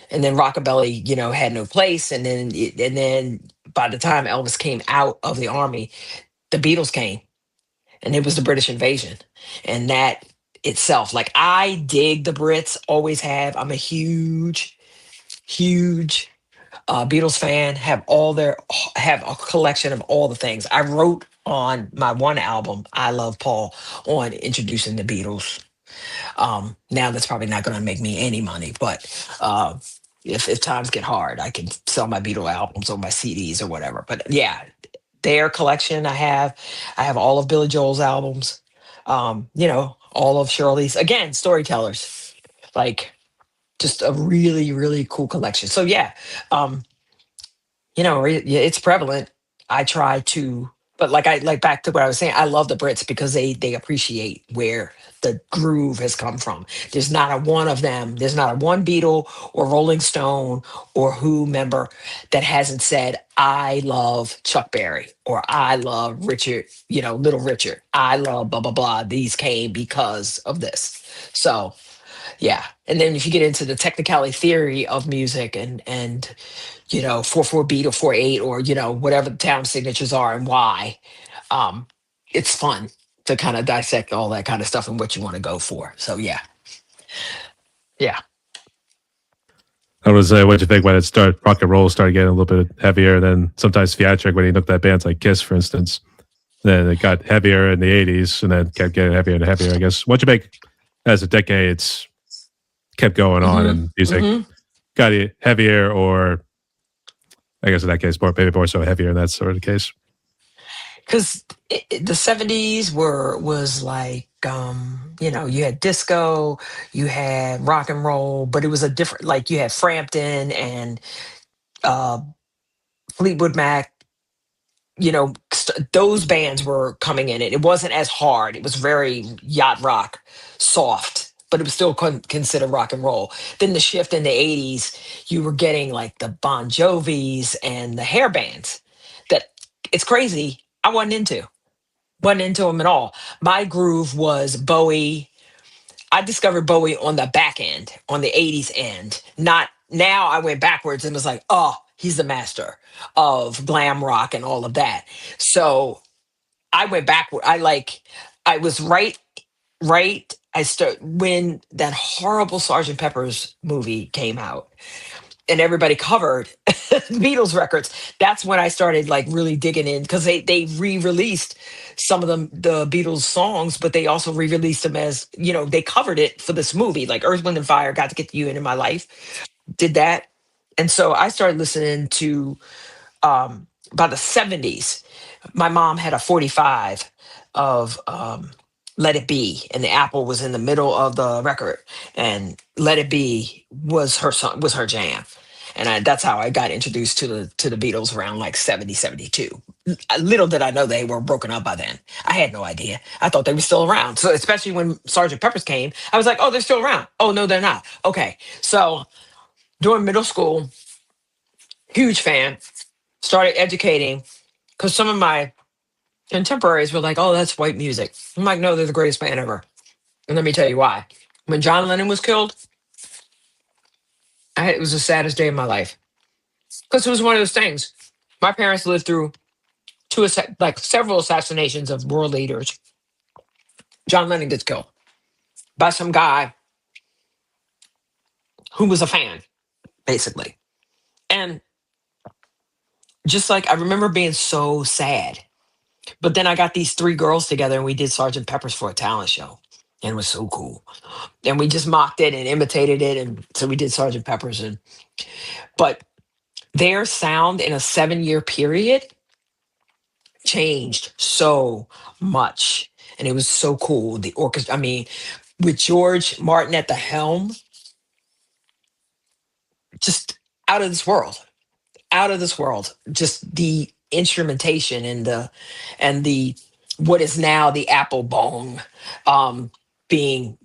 and then rockabilly, had no place. And then by the time Elvis came out of the army, the Beatles came, and it was the British invasion, and that itself, like, I dig the Brits, always have. I'm a huge, huge Beatles fan. Have a collection of all the things I wrote on my one album, I Love Paul, on introducing the Beatles. Now that's probably not going to make me any money, but if times get hard, I can sell my Beatle albums or my CDs or whatever. But yeah, their collection I have all of Billy Joel's albums, all of Shirley's, again, storytellers, like, just a really, really cool collection. So yeah, um, yeah, it's prevalent. I try to, but like back to what I was saying. I love the Brits because they appreciate where the groove has come from. There's not a one of them. There's not a one Beatle or Rolling Stone or Who member that hasn't said, "I love Chuck Berry" or "I love Richard," Little Richard. "I love blah blah blah. These came because of this." So yeah, and then if you get into the technicality theory of music and 4/4 beat or 4/8 or whatever the town signatures are and why, um it's fun to kind of dissect all that kind of stuff and what you want to go for. So yeah, yeah. I was what you think when it started, rock and roll started getting a little bit heavier, then sometimes theatric when he looked at bands like Kiss, for instance. Then it got heavier in the 80s and then kept getting heavier and heavier, I guess. What you make as the decades kept going on Hmm. and music Hmm. got heavier, or I guess in that case, maybe more so heavier in that sort of case. Because the 70s was like, you had disco, you had rock and roll, but it was a different, like, you had Frampton and uh Fleetwood Mac. Those bands were coming in. It wasn't as hard. It was very yacht rock, soft, but it was still considered rock and roll. Then the shift in the 80s, you were getting like the Bon Jovis and the hair bands that, it's crazy, I wasn't into them at all. My groove was Bowie. I discovered Bowie on the back end, on the 80s end. Not now, I went backwards and was like, oh, he's the master of glam rock and all of that. So I went backward. I was right. I start when that horrible Sergeant Pepper's movie came out and everybody covered Beatles records. That's when I started like really digging in, because they re-released some of the Beatles songs, but they also re-released them as, they covered it for this movie, like Earth, Wind and Fire, Got to Get You Into My Life, did that. And so I started listening to by the 70s. My mom had a 45 of Let It Be, and the apple was in the middle of the record, and Let It Be was her song, was her jam. And that's how I got introduced to the Beatles around like 70, 72. Little did I know they were broken up by then. I had no idea. I thought they were still around. So especially when Sergeant Pepper's came, I was like, oh, they're still around. Oh, no, they're not. Okay. So during middle school, huge fan, started educating because some of my contemporaries were like, oh, that's white music. I'm like, no, they're the greatest band ever. And let me tell you why. When John Lennon was killed, it was the saddest day of my life because it was one of those things. My parents lived through like several assassinations of world leaders. John Lennon gets killed by some guy who was a fan, basically. And just like I remember being so sad. But then I got these three girls together and we did Sergeant Pepper's for a talent show. And it was so cool. And we just mocked it and imitated it. And so we did Sergeant Pepper's. But their sound in a 7-year period changed so much. And it was so cool. The orchestra, I mean, with George Martin at the helm, just out of this world, out of this world. Just the instrumentation and the what is now the Apple bone being,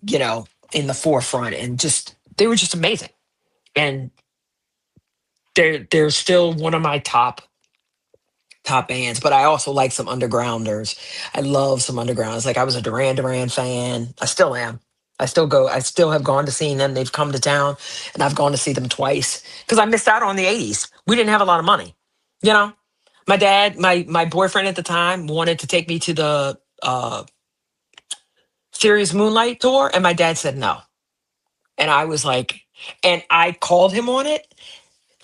in the forefront, and just they were just amazing. And they're still one of my top bands, but I also like some undergrounders. I love some undergrounds. Like I was a Duran fan. I still am. I still go. I still have gone to see them. They've come to town, and I've gone to see them twice because I missed out on the '80s. We didn't have a lot of money, you know. My dad, my boyfriend at the time, wanted to take me to the Serious Moonlight tour, and my dad said no. And I was like, and I called him on it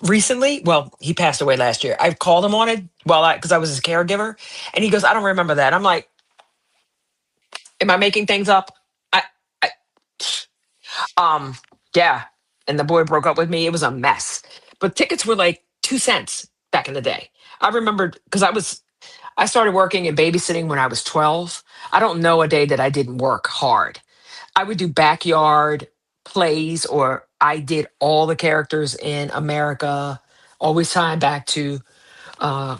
recently. Well, he passed away last year. I called him on it because I was his caregiver, and he goes, "I don't remember that." I'm like, "Am I making things up?" I um, yeah. And the boy broke up with me. It was a mess. But tickets were like 2 cents back in the day. I remembered because I started working and babysitting when I was 12. I don't know a day that I didn't work hard. I would do backyard plays, or I did all the characters in America, always tying back to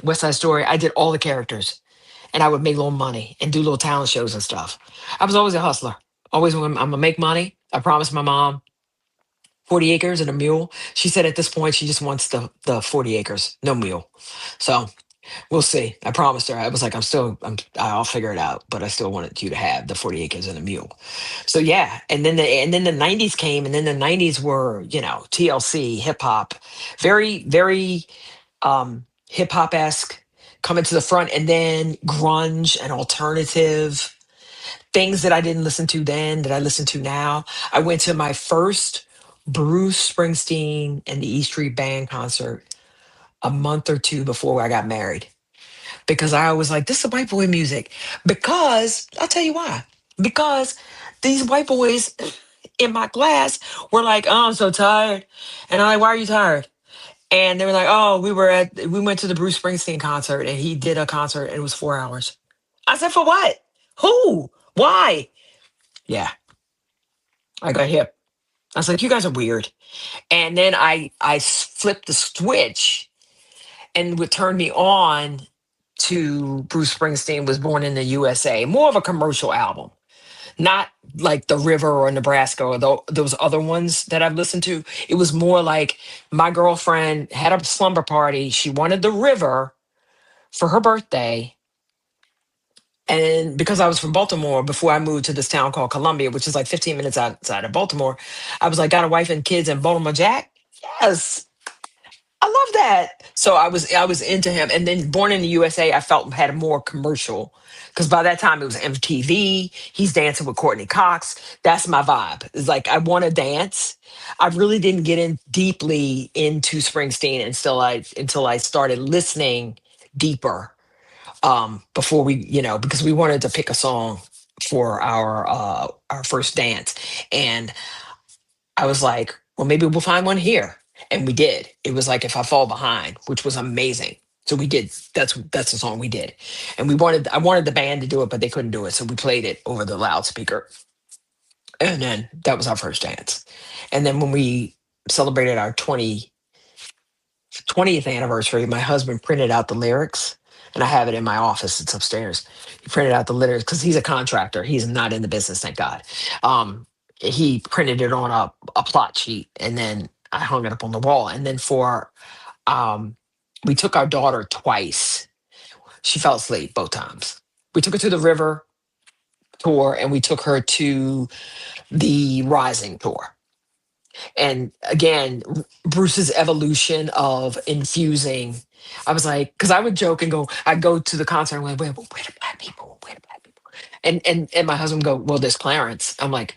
West Side Story. I did all the characters, and I would make little money and do little talent shows and stuff. I was always a hustler. Always when I'm gonna make money. I promised my mom 40 acres and a mule. She said at this point she just wants the 40 acres, no mule. So we'll see. I promised her. I was like, I'll figure it out, but I still wanted you to have the 40 acres and a mule. So yeah, and then the '90s came, and then the '90s were, TLC, hip hop, very very hip hop esque, coming to the front, and then grunge and alternative things that I didn't listen to then that I listen to now. I went to my first Bruce Springsteen and the E Street Band concert a month or two before I got married, because I was like, this is white boy music. Because I'll tell you why. Because these white boys in my class were like, oh, I'm so tired. And I'm like, why are you tired? And they were like, oh, we went to the Bruce Springsteen concert, and he did a concert and it was 4 hours. I said, for what? Who? Why? Yeah, I got hip. I was like, you guys are weird. And then I flipped the switch, and what turned me on to Bruce Springsteen was Born in the USA, more of a commercial album, not like The River or Nebraska or those other ones that I've listened to. It was more like my girlfriend had a slumber party. She wanted The River for her birthday. And because I was from Baltimore before I moved to this town called Columbia, which is like 15 minutes outside of Baltimore, I was like, got a wife and kids in Baltimore Jack? Yes. I love that. So I was into him, and then Born in the USA, I felt had a more commercial, because by that time it was MTV. He's dancing with Courtney Cox. That's my vibe. It's like I want to dance. I really didn't get in deeply into Springsteen until I started listening deeper. Before because we wanted to pick a song for our first dance, and I was like, well, maybe we'll find one here. And we did. It was like If I Fall Behind, which was amazing. So we did. That's the song we did, and I wanted the band to do it, but they couldn't do it, so we played it over the loudspeaker, and then that was our first dance. And then when we celebrated our 20th anniversary, my husband printed out the lyrics, and I have it in my office. It's upstairs. He printed out the lyrics because he's a contractor. He's not in the business, thank God. He printed it on a plot sheet, and then I hung it up on the wall. And then um, we took our daughter twice. She fell asleep both times. We took her to the river tour, and we took her to the Rising tour. And again, Bruce's evolution of infusing. I was like, because I would joke and go, I'd go to the concert and I'm like, where the black people? Where the black people? And my husband would go, well, there's Clarence. I'm like,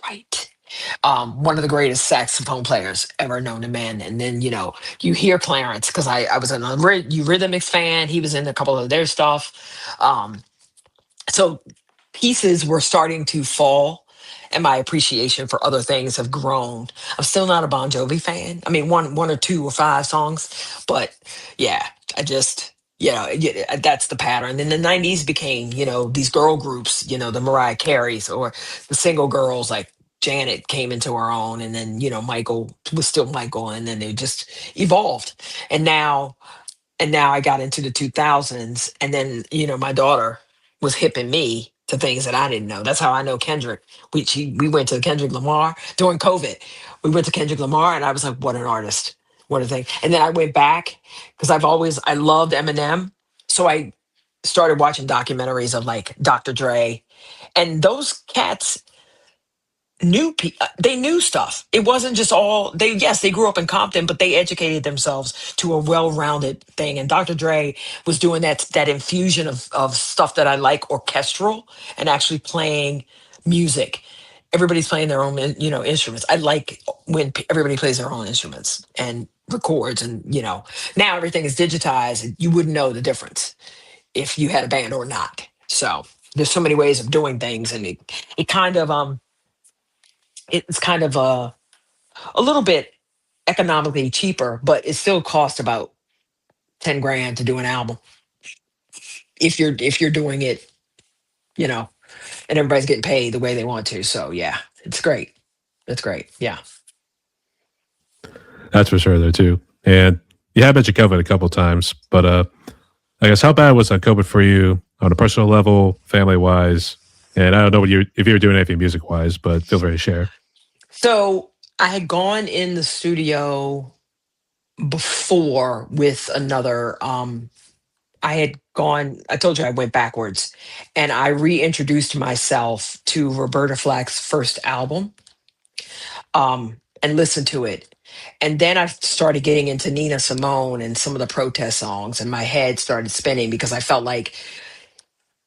right. One of the greatest saxophone players ever known to man. And then, you hear Clarence because I was an Eurythmics fan. He was in a couple of their stuff. So pieces were starting to fall, and my appreciation for other things have grown. I'm still not a Bon Jovi fan. I mean, one or two or five songs, but yeah, I just that's the pattern. Then the '90s became these girl groups, the Mariah Careys or the single girls like Janet came into her own, and then Michael was still Michael, and then they just evolved, and now I got into the 2000s, and then my daughter was hipping me to things that I didn't know. That's how I know Kendrick. We went to Kendrick Lamar during COVID. We went to Kendrick Lamar, and I was like, "What an artist! What a thing!" And then I went back because I loved Eminem, so I started watching documentaries of like Dr. Dre, and those cats they knew stuff. It wasn't just all they. Yes, they grew up in Compton, but they educated themselves to a well-rounded thing. And Dr. Dre was doing that infusion of stuff that I like, orchestral and actually playing music. Everybody's playing their own instruments. I like when everybody plays their own instruments and records, and now everything is digitized. You wouldn't know the difference if you had a band or not. So there's so many ways of doing things, and it kind of it's kind of a little bit economically cheaper, but it still costs about 10 grand to do an album if you're doing it, you know, and everybody's getting paid the way they want to. So yeah, it's great. It's great. Yeah. That's for sure, though, too. And you have mentioned COVID a couple of times, but I guess how bad was that COVID for you on a personal level, family wise? And I don't know if you were doing anything music wise, but feel free to share. So I had gone in the studio before with another I had gone, I told you I went backwards, and I reintroduced myself to Roberta Flack's first album, and listened to it. And then I started getting into Nina Simone and some of the protest songs, and my head started spinning because I felt like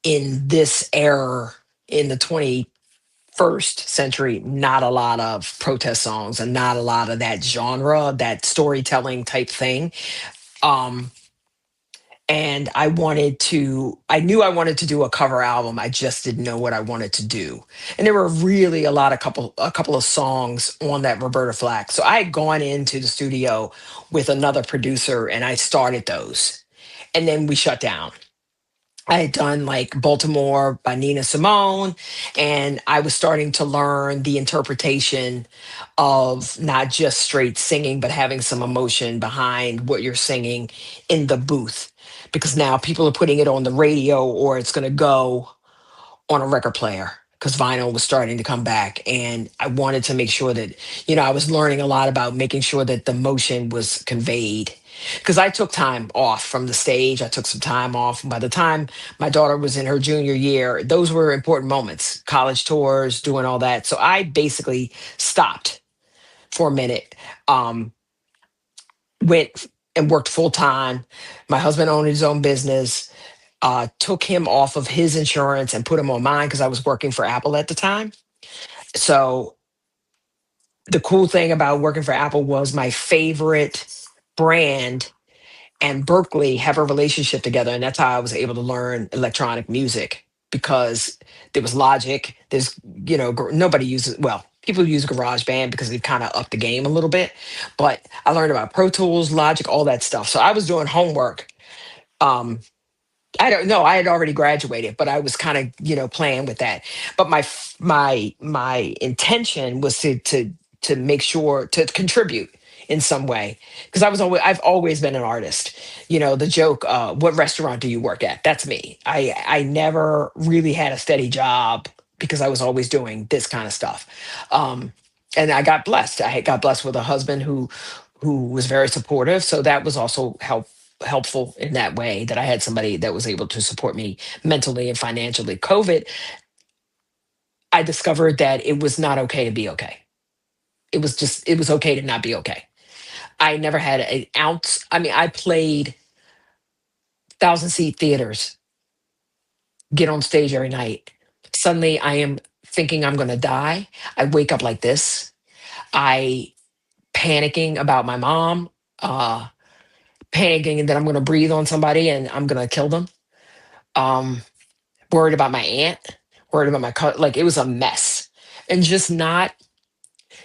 in this era, in the 21st century, not a lot of protest songs and not a lot of that genre, that storytelling type thing. Um, and I knew I wanted to do a cover album. I just didn't know what I wanted to do. And there were really a couple of songs on that Roberta Flack. So I had gone into the studio with another producer, and I started those. And then we shut down. I had done like Baltimore by Nina Simone, and I was starting to learn the interpretation of not just straight singing, but having some emotion behind what you're singing in the booth. Because now people are putting it on the radio, or it's going to go on a record player because vinyl was starting to come back. And I wanted to make sure that, I was learning a lot about making sure that the motion was conveyed. Because I took time off from the stage. I took some time off. By the time my daughter was in her junior year, those were important moments, college tours, doing all that. So I basically stopped for a minute, went and worked full time. My husband owned his own business, took him off of his insurance and put him on mine because I was working for Apple at the time. So the cool thing about working for Apple was my favorite brand and Berkeley have a relationship together. And that's how I was able to learn electronic music because there was Logic. There's, nobody uses, well, people use GarageBand because they've kind of upped the game a little bit. But I learned about Pro Tools, Logic, all that stuff. So I was doing homework Um, I don't know. I had already graduated, but I was kind of, playing with that. But my intention was to make sure to contribute in some way, because I've always been an artist. The joke, what restaurant do you work at? That's me. I never really had a steady job because I was always doing this kind of stuff. Um, and I got blessed. I got blessed with a husband who was very supportive. So that was also helpful in that way, that I had somebody that was able to support me mentally and financially. COVID, I discovered that it was not okay to be okay. It was okay to not be okay. I never had an ounce. I mean, I played 1,000 seat theaters, get on stage every night. Suddenly I am thinking I'm going to die. I wake up like this. I panicking about my mom, uh, panicking that I'm going to breathe on somebody and I'm going to kill them. Um, Worried about my aunt, worried about my like it was a mess. And just not,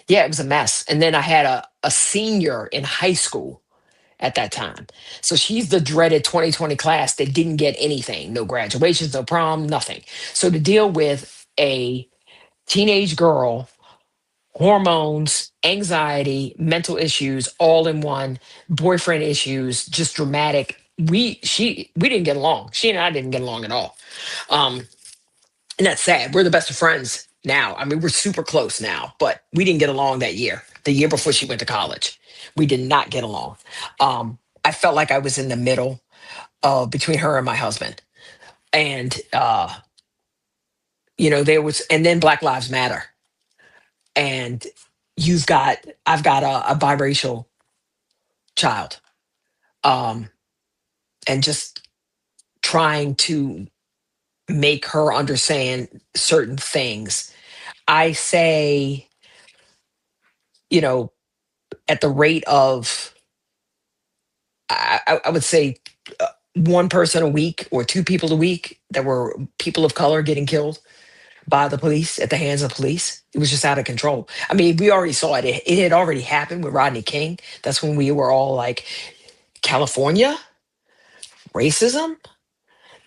yeah, it was a mess. And then I had a senior in high school at that time. So she's the dreaded 2020 class that didn't get anything, no graduations, no prom, nothing. So to deal with a teenage girl, hormones, anxiety, mental issues, all in one, boyfriend issues, just dramatic. We didn't get along. She and I didn't get along at all. Um, and that's sad. We're the best of friends now. I mean, we're super close now, but we didn't get along that year. The year before she went to college, we did not get along. I felt like I was in the middle between her and my husband, and there was, and then Black Lives Matter, and I've got a biracial child, um, and just trying to make her understand certain things. I say, you know, at the rate of, I would say, one person a week or two people a week that were people of color getting killed by the police at the hands of police. It was just out of control. I mean, we already saw it. It had already happened with Rodney King. That's when we were all like, California, racism,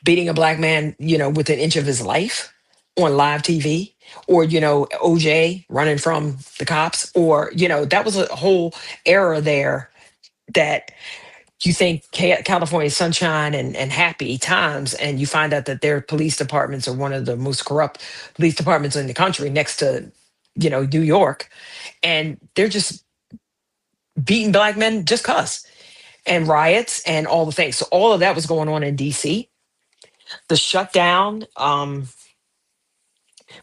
beating a black man, with an inch of his life on live TV, or, OJ running from the cops, or, that was a whole era there that you think California is sunshine and happy times, and you find out that their police departments are one of the most corrupt police departments in the country, next to, New York, and they're just beating black men just cause, and riots and all the things. So all of that was going on in DC. The shutdown,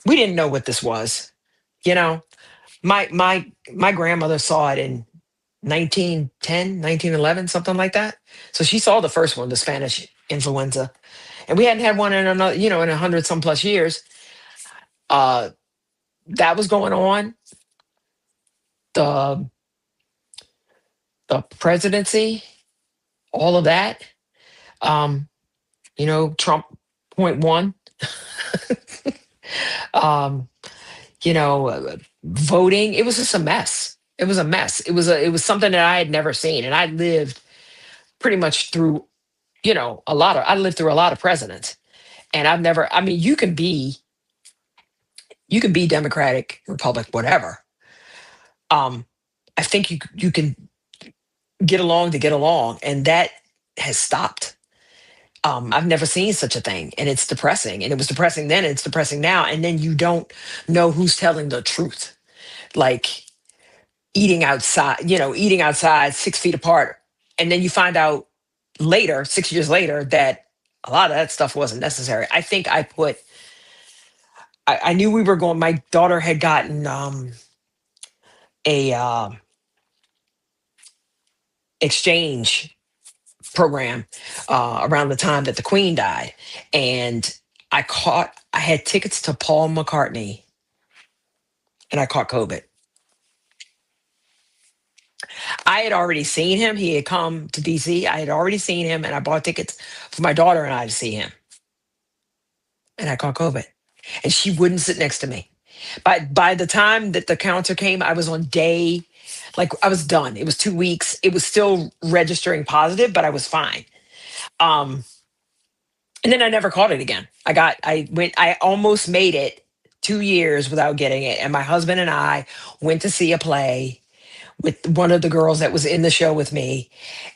we didn't know what this was. You know, my grandmother saw it in 1910, 1911, something like that. So she saw the first one, the Spanish influenza, and we hadn't had one in another, in 100 some plus years. Uh, that was going on. The the presidency, all of that. Um, Trump point one. um, Voting. It was just a mess. It was a mess. It was something that I had never seen, and I lived pretty much through, I lived through a lot of presidents, and I've never. I mean, you can be Democratic, Republic, whatever. Um, I think you can get along to get along, and that has stopped. I've never seen such a thing, and it's depressing. And it was depressing then, and it's depressing now. And then you don't know who's telling the truth. Like eating outside 6 feet apart, and then you find out later, 6 years later, that a lot of that stuff wasn't necessary. I think I knew we were going. My daughter had gotten a exchange program around the time that the Queen died, and I had tickets to Paul McCartney, and I caught COVID. I had already seen him. He had come to DC. I had already seen him, and I bought tickets for my daughter and I to see him, and I caught COVID. And she wouldn't sit next to me. By the time that the counter came, I was on day, like I was done. It was 2 weeks. It was still registering positive, but I was fine. Um, and then I never caught it again. I almost made it 2 years without getting it. And my husband and I went to see a play with one of the girls that was in the show with me,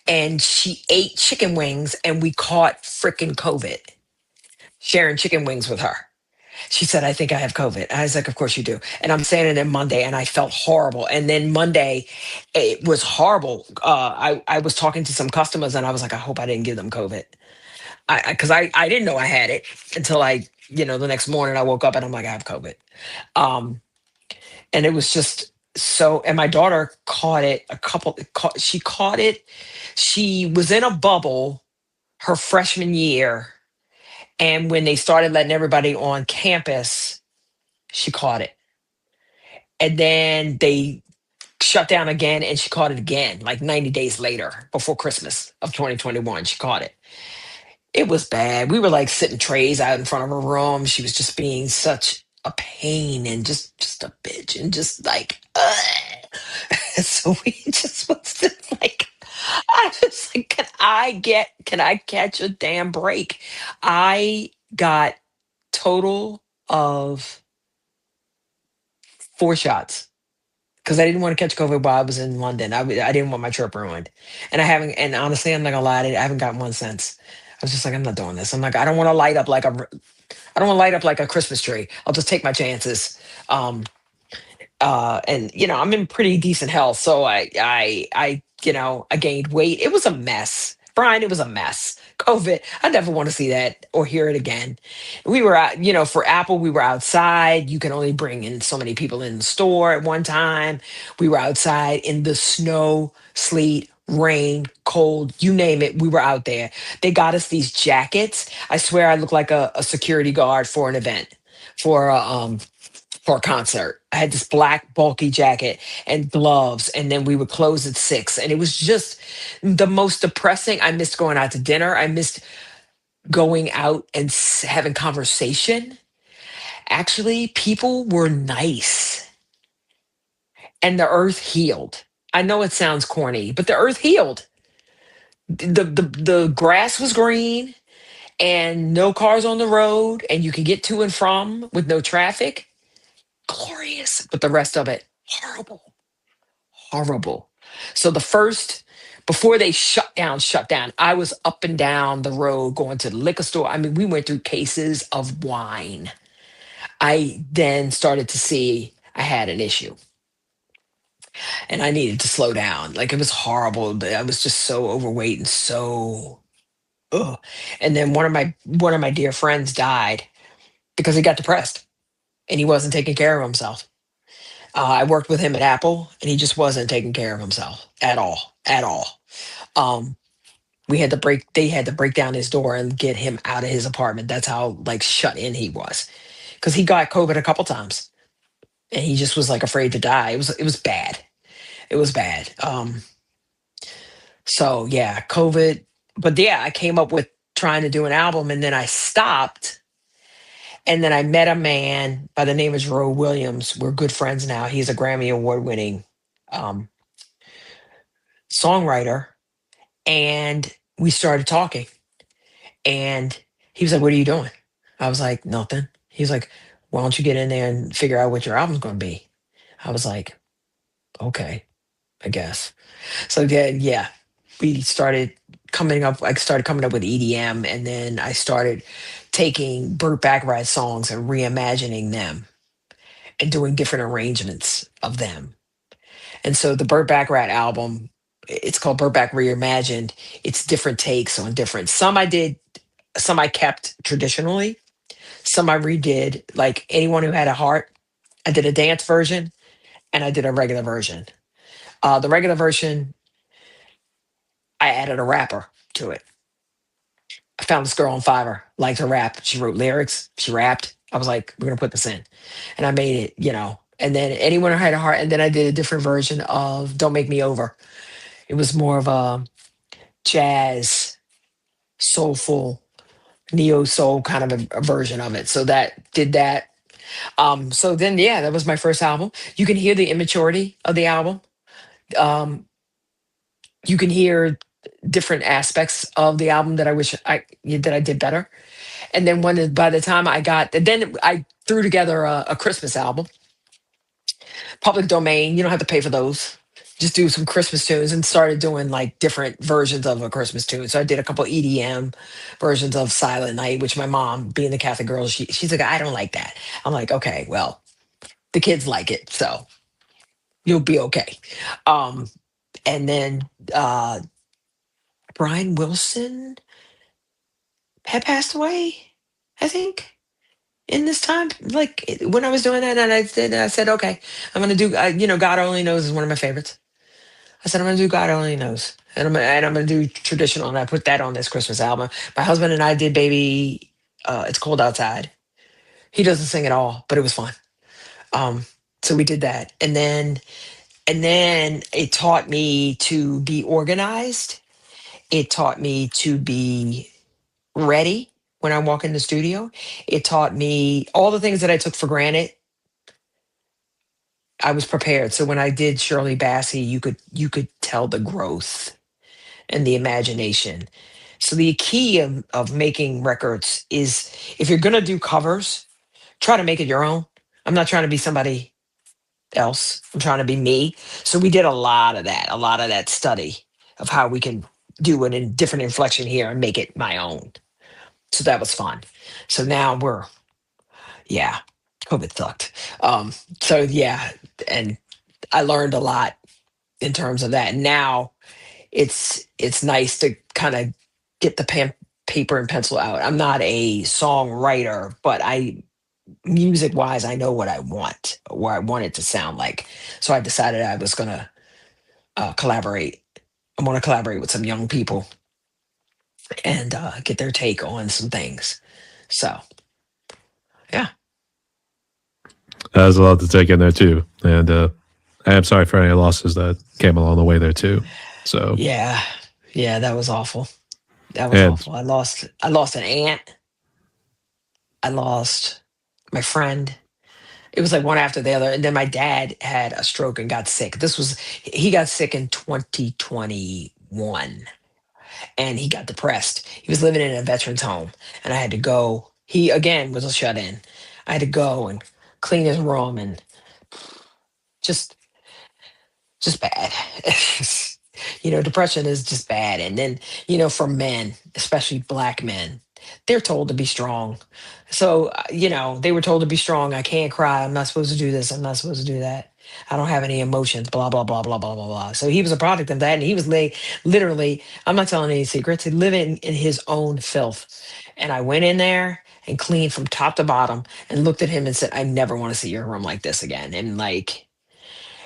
and she ate chicken wings, and we caught freaking COVID sharing chicken wings with her. She said, I think I have COVID. I was like, of course you do. And I'm standing there Monday and I felt horrible. And then Monday, it was horrible. I was talking to some customers and I was like, I hope I didn't give them COVID. Because I didn't know I had it until the next morning I woke up and I'm like, I have COVID. Um, and it was just so, and my daughter caught it she caught it. She was in a bubble her freshman year. And when they started letting everybody on campus, she caught it. And then they shut down again and she caught it again, like 90 days later, before Christmas of 2021. She caught it. It was bad. We were like sitting trays out in front of her room. She was just being such a pain and just a bitch and just like, ugh. So we just was just like, I was like, can I catch a damn break? I got total of 4 shots because I didn't want to catch COVID while I was in London. I didn't want my trip ruined, and I haven't. And honestly, I'm not gonna lie, I haven't gotten one since. I was just like, I'm not doing this. I'm like, I don't want to light up like I don't want to light up like a Christmas tree. I'll just take my chances. Um, and I'm in pretty decent health, so I gained weight. It was a mess, Brian. It was a mess. COVID, I never want to see that or hear it again. We were out, for Apple, we were outside. You can only bring in so many people in the store at one time. We were outside in the snow, sleet, rain, cold, you name it. We were out there. They got us these jackets. I swear I look like a security guard for an event, for a concert. I had this black bulky jacket and gloves, and then we would close at 6. And it was just the most depressing. I missed going out to dinner. I missed going out and having conversation. Actually, people were nice, and the earth healed. I know it sounds corny, but the earth healed. The grass was green and no cars on the road, and you could get to and from with no traffic. Glorious, but the rest of it horrible, horrible. So before they shut down, I was up and down the road going to the liquor store. I mean, we went through cases of wine. I then started to see I had an issue and I needed to slow down. Like, it was horrible. I was just so overweight and so ugh. And then one of my dear friends died because he got depressed and he wasn't taking care of himself. I worked with him at Apple, and he just wasn't taking care of himself at all, at all. Um, they had to break down his door and get him out of his apartment. That's how like shut in he was, because he got COVID a couple times, and he just was like afraid to die. It was bad. It was bad. So yeah, COVID. But yeah, I came up with trying to do an album, and then I stopped. And then I met a man by the name of Jerome Williams. We're good friends now. He's a Grammy Award winning um, songwriter, and we started talking. And he was like, "What are you doing?" I was like, "Nothing." He was like, "Why don't you get in there and figure out what your album's going to be?" I was like, "Okay, I guess." So then, yeah, we started coming up. I started coming up with EDM, and then I started taking Burt Bacharach songs and reimagining them and doing different arrangements of them. And so the Burt Bacharach album, it's called Burt Bacharach Reimagined. It's different takes on different. Some I kept traditionally, some I redid. Like Anyone Who Had a Heart, I did a dance version and I did a regular version. The regular version, I added a rapper to it. I found this girl on Fiverr, liked her rap. She wrote lyrics, she rapped. I was like, we're gonna put this in. And I made it. And then Anyone Who Had a Heart, and then I did a different version of Don't Make Me Over. It was more of a jazz, soulful, neo soul kind of a version of it. So that did that. So then, yeah, that was my first album. You can hear the immaturity of the album. Um, you can hear different aspects of the album that I wish I did better. And then by the time I got, then I threw together a Christmas album, public domain. You don't have to pay for those. Just do some Christmas tunes and started doing like different versions of a Christmas tune. So I did a couple EDM versions of Silent Night, which my mom, being the Catholic girl, she's like, I don't like that. I'm like, okay, well, the kids like it, so you'll be okay. Um, and then Brian Wilson had passed away, I think, in this time. Like when I was doing that, and I said, okay, I'm gonna do. God Only Knows is one of my favorites. I said I'm gonna do God Only Knows, and I'm gonna do traditional, and I put that on this Christmas album. My husband and I did Baby. It's Cold Outside. He doesn't sing at all, but it was fun. Um, so we did that, and then it taught me to be organized. It taught me to be ready when I walk in the studio. It taught me all the things that I took for granted. I was prepared. So when I did Shirley Bassey, you could tell the growth and the imagination. So the key of making records is, if you're gonna do covers, try to make it your own. I'm not trying to be somebody else. I'm trying to be me. So we did a lot of that study of how we can do it in different inflection here and make it my own. So that was fun. So now yeah, COVID sucked. So yeah, and I learned a lot in terms of that. Now it's nice to kind of get the paper and pencil out. I'm not a songwriter, but music wise, I know what I want, where I want it to sound like. So I decided I was gonna collaborate. I want to collaborate with some young people and get their take on some things. So yeah, There's a lot to take in there too, and I am sorry for any losses that came along the way there too. So, yeah, yeah. That was awful. That was and awful. I lost an aunt. I lost my friend. It was like one after the other. And then my dad had a stroke and got sick. He got sick in 2021, and he got depressed. He was living in a veteran's home, and I had to go. He again was a shut in. I had to go and clean his room, and just bad. Depression is just bad. And then, for men, especially black men, they're told to be strong. So, they were told to be strong. I can't cry. I'm not supposed to do this. I'm not supposed to do that. I don't have any emotions, blah, blah, blah, blah, blah, blah, blah. So he was a product of that. And he was literally, I'm not telling any secrets, living in his own filth. And I went in there and cleaned from top to bottom and looked at him and said, I never want to see your room like this again.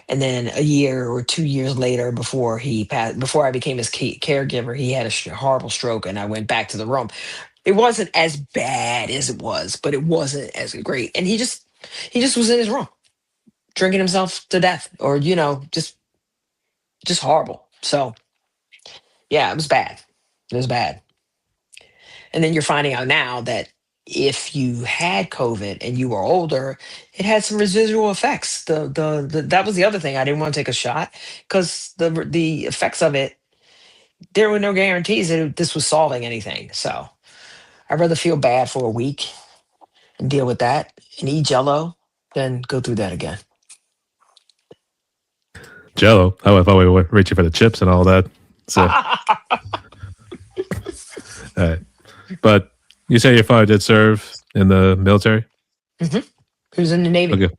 And then a year or 2 years later, before he passed, before I became his caregiver, he had a horrible stroke, and I went back to the room. It wasn't as bad as it was, but it wasn't as great. And he just was in his room, drinking himself to death, or just horrible. So yeah, it was bad. It was bad. And then you're finding out now that if you had COVID and you were older, it had some residual effects. That was the other thing. I didn't want to take a shot because the effects of it, there were no guarantees that this was solving anything. So I'd rather feel bad for a week and deal with that and eat Jello than go through that again. Jello. Oh, I thought we were reaching for the chips and all that. So, but you say your father did serve in the military. Hmm. He was in the Navy. Okay,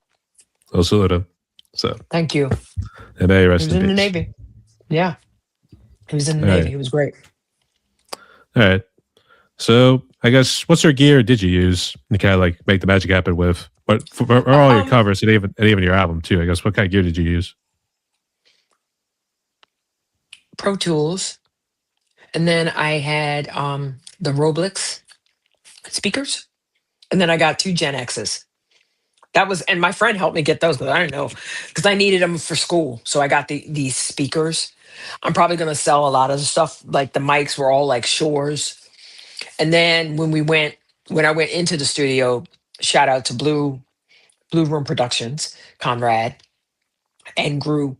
I'll salute him. So, Thank you. and may he He rest was in in the peace. Navy. Yeah, he was in the All Navy. right, It was great. all right. So, I guess what sort of gear did you use to kind of like make the magic happen with? But for all your Um, covers and even your album too. I guess what kind of gear did you use? Pro Tools, and then I had the Roblix speakers, and then I got two Gen X's. And my friend helped me get those, but I don't know because I needed them for school. So I got these speakers. I'm probably gonna sell a lot of the stuff. Like the mics were all like Shores. And then when I went into the studio, shout out to Blue Room Productions, Conrad and Gru.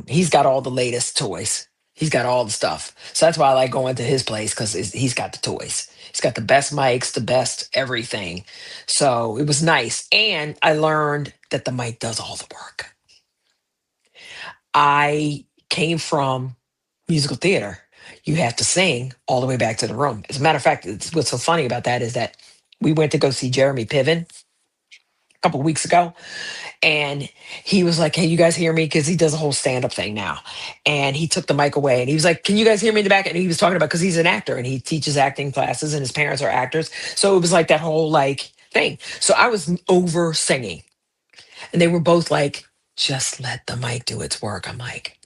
He's got all the latest toys. He's got all the stuff. So that's why I like going to his place because he's got the toys. He's got the best mics, the best everything. So it was nice. And I learned that the mic does all the work. I came from musical theater. You have to sing all the way back to the room. As a matter of fact, what's so funny about that is that we went to go see Jeremy Piven a couple weeks ago, and he was like, "Hey, you guys hear me?" Because he does a whole stand-up thing now. And he took the mic away, and he was like, "Can you guys hear me in the back?" And he was talking about, because he's an actor and he teaches acting classes, and his parents are actors. So it was like that whole like thing. So I was over singing, and they were both like, "Just let the mic do its work." I'm like,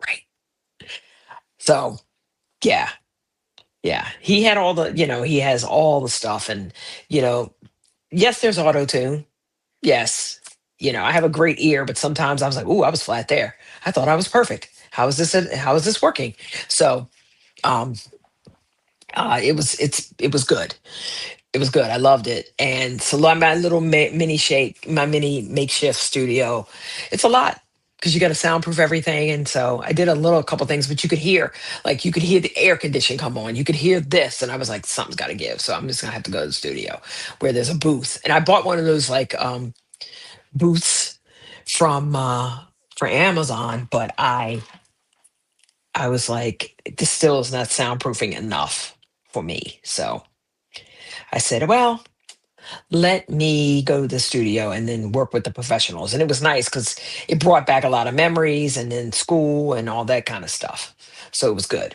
right. So yeah, yeah. He had all the, he has all the stuff, and you know, yes, there's auto tune. Yes. I have a great ear, but sometimes I was like, "Ooh, I was flat there. I thought I was perfect. How is this working?" So, um, it was good. It was good. I loved it. And so my little my mini makeshift studio, it's a lot because you got to soundproof everything. And so I did a couple things, but you could hear, like, you could hear the air condition come on. You could hear this. And I was like, something's got to give. So I'm just going to have to go to the studio where there's a booth. And I bought one of those, like, booths from, for Amazon, but I was like, this still is not soundproofing enough for me. So I said, well, let me go to the studio and then work with the professionals. And it was nice because it brought back a lot of memories, and then school and all that kind of stuff. So it was good.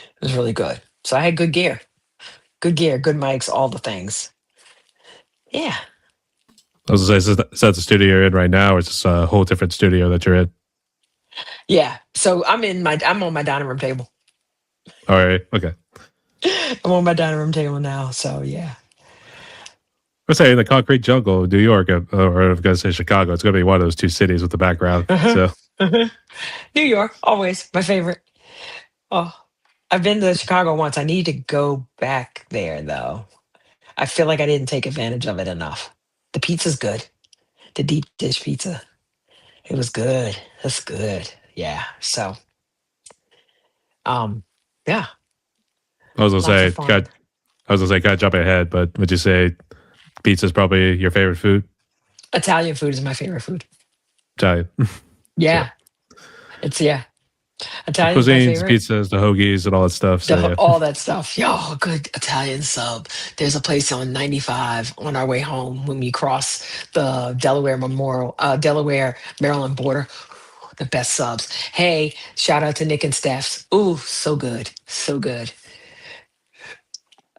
It was really good. So I had good gear, good mics, all the things. Yeah. I was gonna say, is that the studio you're in right now, or is this a whole different studio that you're in? Yeah. So I'm on my dining room table. All right, okay. I'm on my dining room table now. So yeah. I say in the concrete jungle of New York, or I'm gonna say Chicago. It's gonna be one of those two cities with the background. Uh-huh. So Uh-huh. New York, always my favorite. Oh, I've been to Chicago once. I need to go back there though. I feel like I didn't take advantage of it enough. The pizza's good. The deep dish pizza. It was good. That's good. Yeah. So, um, yeah, I was gonna lots of say, fun. kind of jumping ahead, but would you say pizza is probably your favorite food? Italian food is my favorite food. Italian. So Yeah, yeah. the Italian's my cuisines, favorite. pizzas, the hoagies, and all that stuff. So yeah. All that stuff. Yo, good Italian sub. There's a place on 95 on our way home when we cross the Delaware Maryland border. The best subs. Hey, shout out to Nick and Steph's. Ooh, so good, so good.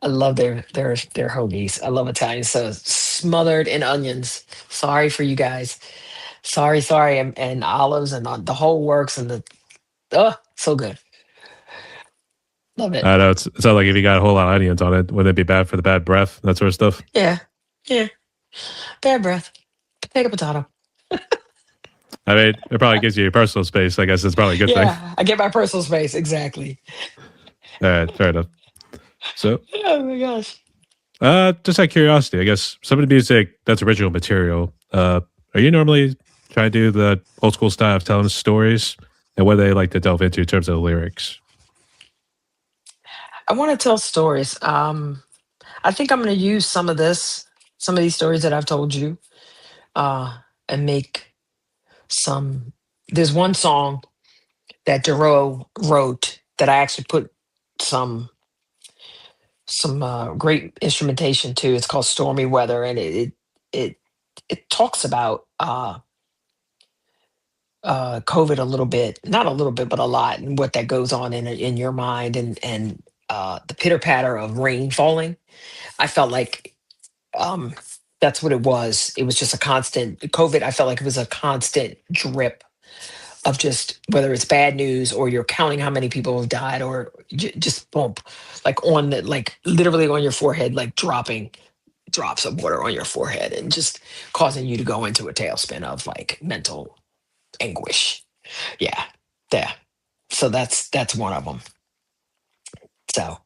I love their hoagies. I love Italian subs smothered in onions. Sorry for you guys. Sorry, and olives and the whole works, and the so good. Love it. I know it's not like if you got a whole lot of onions on it, wouldn't it be bad for the bad breath, that sort of stuff? Yeah, yeah. Bad breath. Potato, potato. I mean, it probably gives you your personal space. I guess it's probably a good thing. Yeah, I get my personal space exactly. All right, fair enough. So, Oh my gosh. just out of curiosity, I guess some of the music that's original material. Are you normally trying to do the old school style of telling stories, and what do they like to delve into in terms of the lyrics? I want to tell stories. I think I'm going to use some of these stories that I've told you, and make some. There's one song that Dero wrote that I actually put some great instrumentation to. It's called Stormy Weather, and it it talks about COVID a little bit, not a little bit, but a lot, and what that goes on in your mind, and the pitter patter of rain falling. I felt like, um, that's what it was. It was just a constant COVID. I felt like it was a constant drip of just whether it's bad news or you're counting how many people have died, or just bump, like on the, like literally on your forehead, like dropping drops of water on your forehead, and just causing you to go into a tailspin of like mental anguish. Yeah, yeah. So that's one of them. So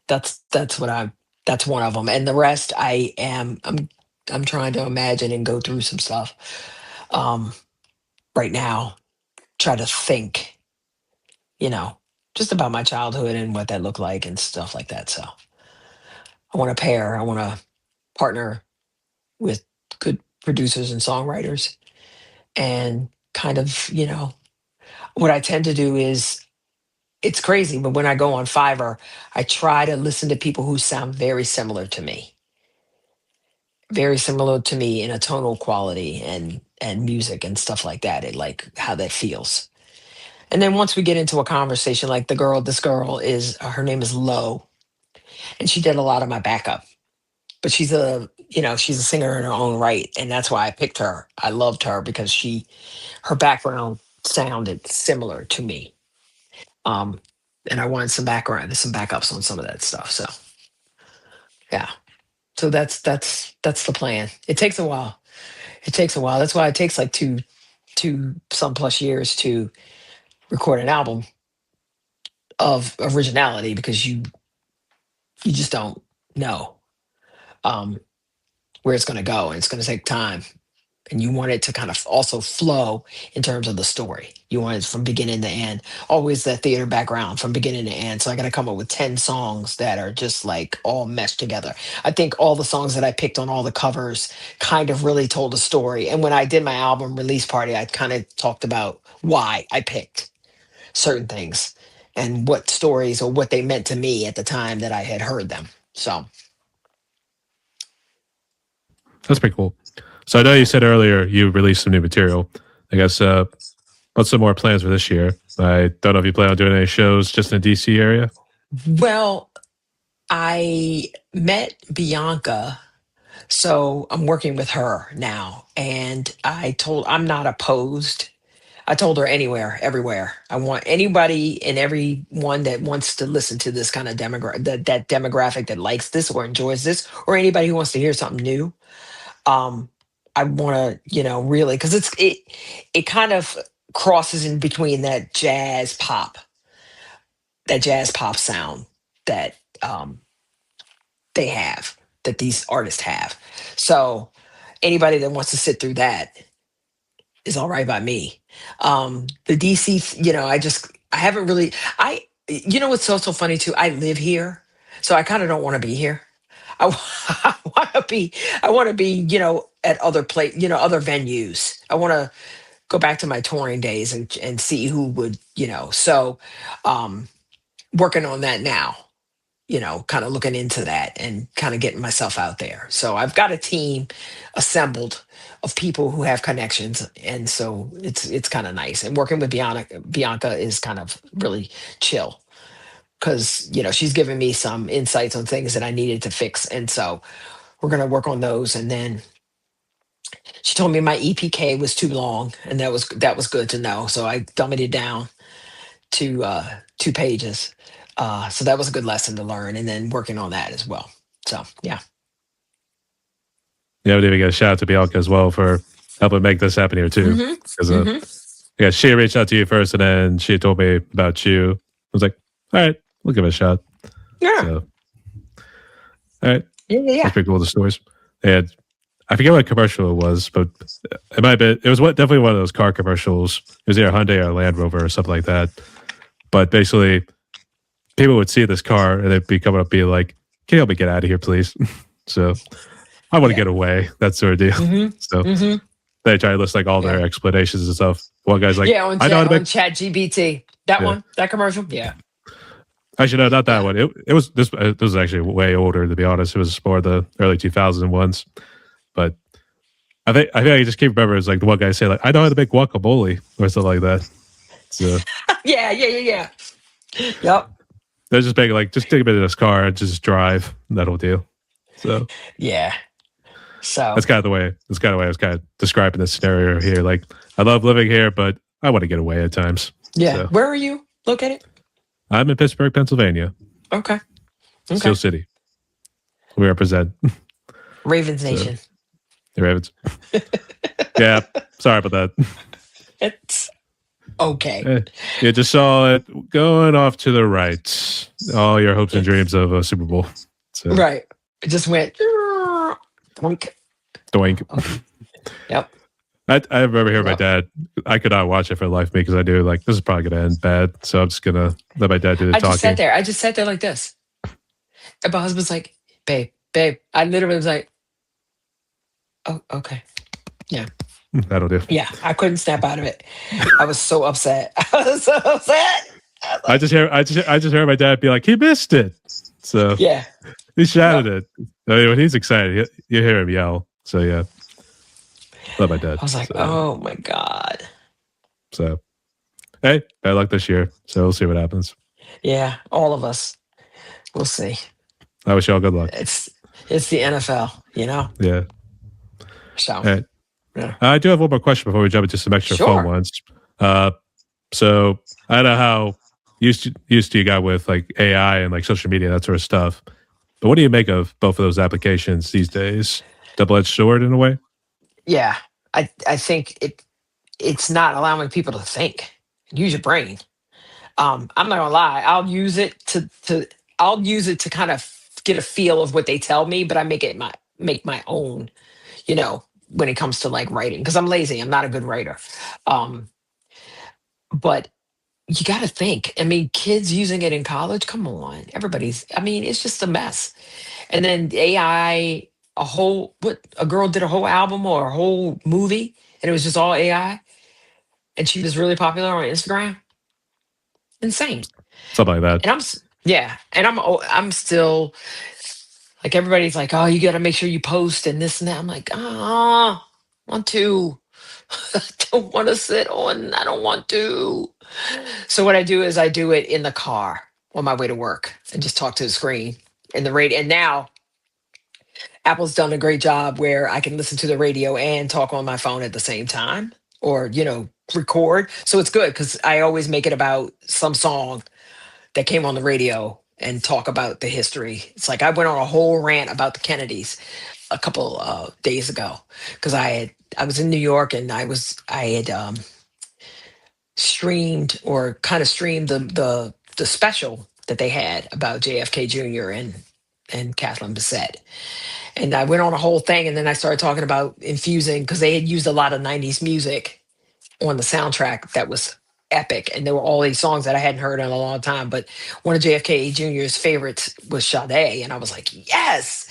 that's what I that's one of them, and the rest I'm trying to imagine and go through some stuff, um, right now. try to think, you know, just about my childhood and what that looked like and stuff like that. So I want to pair, I want to partner with good producers and songwriters and kind of, what I tend to do is it's crazy, but when I go on Fiverr, I try to listen to people who sound very similar to me in a tonal quality and music and stuff like that. It like how that feels. And then once we get into a conversation, like this girl is her name is Lo, and she did a lot of my backup. But she's a singer in her own right, and that's why I picked her. I loved her because her background sounded similar to me. Um, and I wanted some backups on some of that stuff. So yeah. So that's the plan. It takes a while. It takes a while. That's why it takes like two some plus years to record an album of originality because you just don't know um, where it's going to go, and it's going to take time. And you want it to kind of also flow in terms of the story. You want it from beginning to end. Always that theater background from beginning to end. So I got to come up with 10 songs that are just like all meshed together. I think all the songs that I picked on all the covers kind of really told a story. And when I did my album release party, I kind of talked about why I picked certain things and what stories or what they meant to me at the time that I had heard them. So, That's pretty cool. So I know you yeah. said earlier you released some new material. I guess what's some more plans for this year? I don't know if you plan on doing any shows just in the DC area. Well, I met Bianca. So I'm working with her now. And I'm not opposed. I told her anywhere, everywhere. I want anybody and everyone that wants to listen to this kind of that demographic that likes this or enjoys this, or anybody who wants to hear something new. Um, I want to, really, because it kind of crosses in between that jazz pop sound that they have, that these artists have. So anybody that wants to sit through that is all right by me. The DC, I haven't really, what's so funny too? I live here, so I kind of don't want to be here. I, I want to be, at other venues. I want to go back to my touring days and see who would, so, um, working on that now, kind of looking into that and kind of getting myself out there. So I've got a team assembled of people who have connections, and so it's kind of nice. And working with Bianca is kind of really chill because she's given me some insights on things that I needed to fix, and so we're gonna work on those. And then she told me my EPK was too long, and that was good to know. So I dummied it down to 2 pages. So that was a good lesson to learn, and then working on that as well. So yeah. Yeah, we need to get a shout out to Bianca as well for helping make this happen here too. Hmm. Because Hmm. yeah, she reached out to you first, and then she told me about you. I was like, all right, we'll give it a shot. Yeah. So, all right, Yeah. Yeah. that's Yeah. pretty cool. The stories, and I forget what commercial it was, but it might be. It was definitely one of those car commercials. It was either a Hyundai or a Land Rover or something like that. But basically, people would see this car and they'd be coming up, being like, "Can you help me get out of here, please?" So I want to Yeah. get away, that sort of deal. Hmm. So Hmm. they try to list like all Yeah. their explanations and stuff. One guy's like, Yeah. On "I know how chat to make." on Chat GBT. That Yeah, one. That commercial. Yeah. actually, no, not that Yeah. one. It was this. This was actually way older, to be honest. It was more the early 2000s ones. But I think I just keep remember it's like the one guy say like, "I know how to make guacamole" or something like that. So Yeah. Yeah. Yeah. Yeah. Yep. they're just making like, just take a bit of this car and just drive. That'll do. So Yeah. So that's kind of the way. That's kind of the way I was kind of describing this scenario here. Like, I love living here, but I want to get away at times. yeah. So Where are you located? I'm in Pittsburgh, Pennsylvania, Okay. Okay. Steel City. We represent. Ravens So Nation. the Ravens. Yeah, sorry about that. It's okay. You just saw it going off to the right. All your hopes and dreams of a Super Bowl. So Right. It just went. Boink. doink. Okay. Yep. I remember hearing my Yep. dad. I could not watch it for the life of me because I knew like this is probably going to end bad. So I'm just gonna let my dad do the I just sat talking. there. I just sat there like this. And my husband's like, babe, babe. I literally was like, oh, okay. Yeah. That'll do. Yeah. I couldn't snap out of it. I was so upset. I was so upset. I was like, I just heard my dad be like, he missed it. So yeah. he shouted Yep. it. I mean, when he's excited, you hear him yell. So yeah, love my dad. I was like, oh my God. So hey, bad luck this year. So we'll see what happens. Yeah. All of us. We'll see. I wish y'all good luck. It's it's the NFL, you know? Yeah. So All right. yeah. I do have one more question before we jump into some extra fun Sure. ones. Uh, so I don't know how used to you got with like AI and like social media that sort of stuff. But what do you make of both of those applications these days? Double-edged sword in a way. Yeah. I think it's not allowing people to think. Use your brain. I'm not gonna lie. I'll use it to kind of get a feel of what they tell me, but I make my own, you know, when it comes to like writing. Because I'm lazy. I'm not a good writer. Um, but you gotta think. I mean, kids using it in college, come on. I mean, it's just a mess. And then AI, a girl did a whole album or a whole movie, and it was just all AI, and she was really popular on Instagram. Insane. Something like that. And yeah, and I'm still like everybody's like, oh, you got to make sure you post and this and that. I'm like, want to. I don't want to sit on. I don't want to. So what I do is I do it in the car on my way to work and just talk to the screen and the radio. And now Apple's done a great job where I can listen to the radio and talk on my phone at the same time, or record. So it's good because I always make it about some song that came on the radio and talk about the history. It's like I went on a whole rant about the Kennedys a couple days ago because I was in New York and I had streamed or kind of streamed the special that they had about JFK Jr. and Kathleen Bissett. And I went on a whole thing, and then I started talking about infusing because they had used a lot of '90s music on the soundtrack that was epic, and there were all these songs that I hadn't heard in a long time. But one of JFK Jr.'s favorites was Sade, and I was like, yes.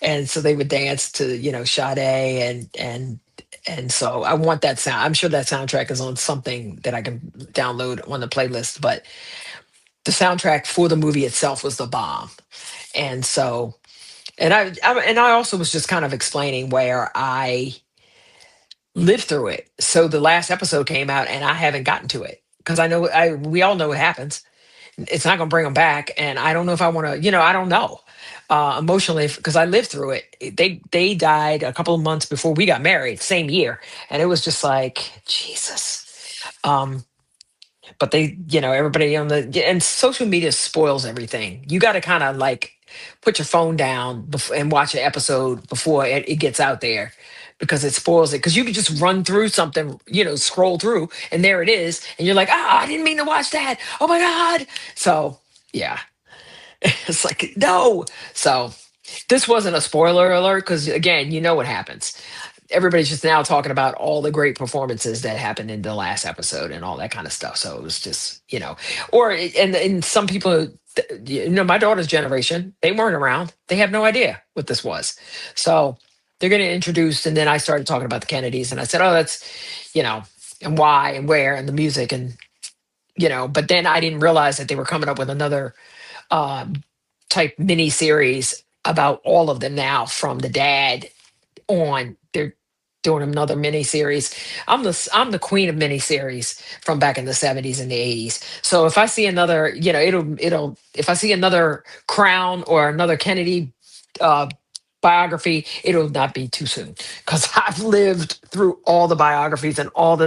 And so they would dance to Sade, and so I want that sound. I'm sure that soundtrack is on something that I can download on the playlist. But the soundtrack for the movie itself was the bomb, and so. And I also was just kind of explaining where I lived through it. So the last episode came out and I haven't gotten to it because I know we all know what happens. It's not going to bring them back, and I don't know if I want to. I don't know emotionally because I lived through it. They died a couple of months before we got married, same year, and it was just like Jesus. But everybody on and social media spoils everything. You got to kind of like put your phone down and watch an episode before it gets out there because it spoils it. Because you could just run through something, scroll through, and there it is, and you're like, I didn't mean to watch that. Oh my God. So yeah, it's like no. So this wasn't a spoiler alert because again, you know what happens. Everybody's just now talking about all the great performances that happened in the last episode and all that kind of stuff. So it was just, and some people, my daughter's generation, they weren't around. They have no idea what this was. So they're going to introduce, and then I started talking about the Kennedys, and I said, oh, that's, and why and where and the music and, but then I didn't realize that they were coming up with another um, type mini series about all of them now from the dad on. They're doing another miniseries. I'm the queen of miniseries from back in the 70s and the 80s. So if I see another, it'll if I see another Crown or another Kennedy uh, biography, it'll not be too soon because I've lived through all the biographies and all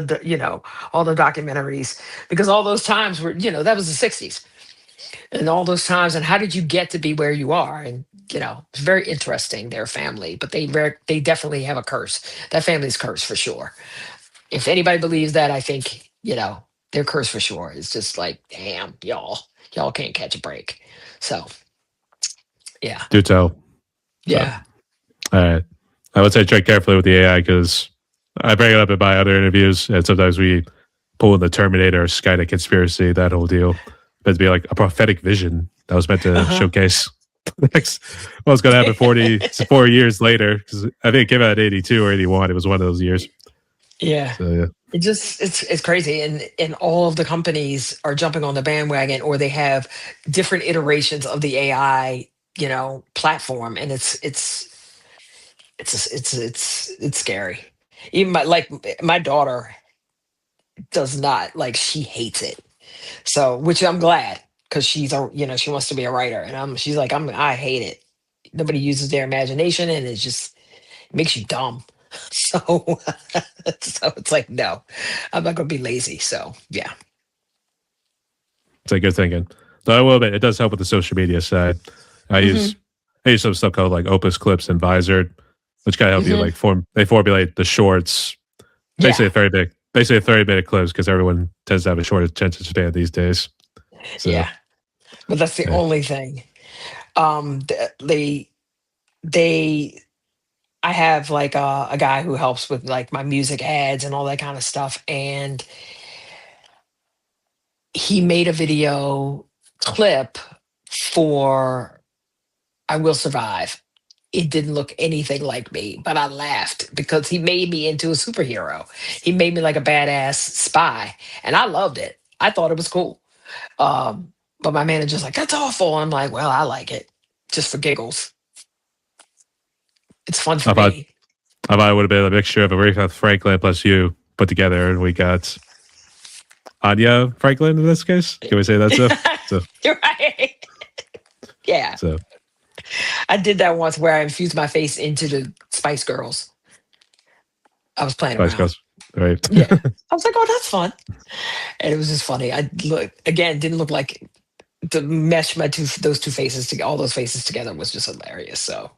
all the documentaries because all those times were that was the 60s and all those times and how did you get to be where you are and it's very interesting their family but they definitely have a curse. That family's cursed for sure. If anybody believes that, I think they're cursed for sure. It's just like damn, y'all can't catch a break. So yeah. Do tell. So, Yeah. all right. I would say tread carefully with the AI because I bring it up in my other interviews, and sometimes we pull in the Terminator, Skynet conspiracy, that whole deal. Meant to be like a prophetic vision that was meant to Uh-huh. showcase next what's going to happen 4 years later. Because I think it came out in 82 or 81. It was one of those years. Yeah. So yeah, It's crazy, and all of the companies are jumping on the bandwagon, or they have different iterations of the AI, platform, and it's scary. Even my daughter does not like, she hates it. So, which I'm glad, because she wants to be a writer, and she's like, I hate it. Nobody uses their imagination, and it makes you dumb. So, so it's like, no, I'm not gonna be lazy. So yeah. it's a good thinking. Though I will admit, it does help with the social media side. I use Hmm. I use some stuff called like Opus Clips and Visored, which kind of help you Hmm. like formulate the shorts. Yeah. Basically a 30-minute clips because everyone tends to have a short attention span these days. So Yeah. But that's the yeah. only thing. They I have like a guy who helps with like my music ads and all that kind of stuff, and he made a video clip for I Will Survive. It didn't look anything like me, but I laughed because he made me into a superhero. He made me like a badass spy, and I loved it. I thought it was cool. But my manager's like, "That's awful." I'm like, "Well, I like it, just for giggles. It's fun for I thought me." I thought it would have been a mixture of Aretha Franklin plus you put together, and we got Anya Franklin in this case. Can we say that so? So You're right. Yeah, so I did that once where I infused my face into the Spice Girls. I was playing Spice around. Girls. All right. Yeah, I was like, "Oh, that's fun," and it was just funny. I look again, didn't look like, to mesh those two faces together, all those faces together was just hilarious. So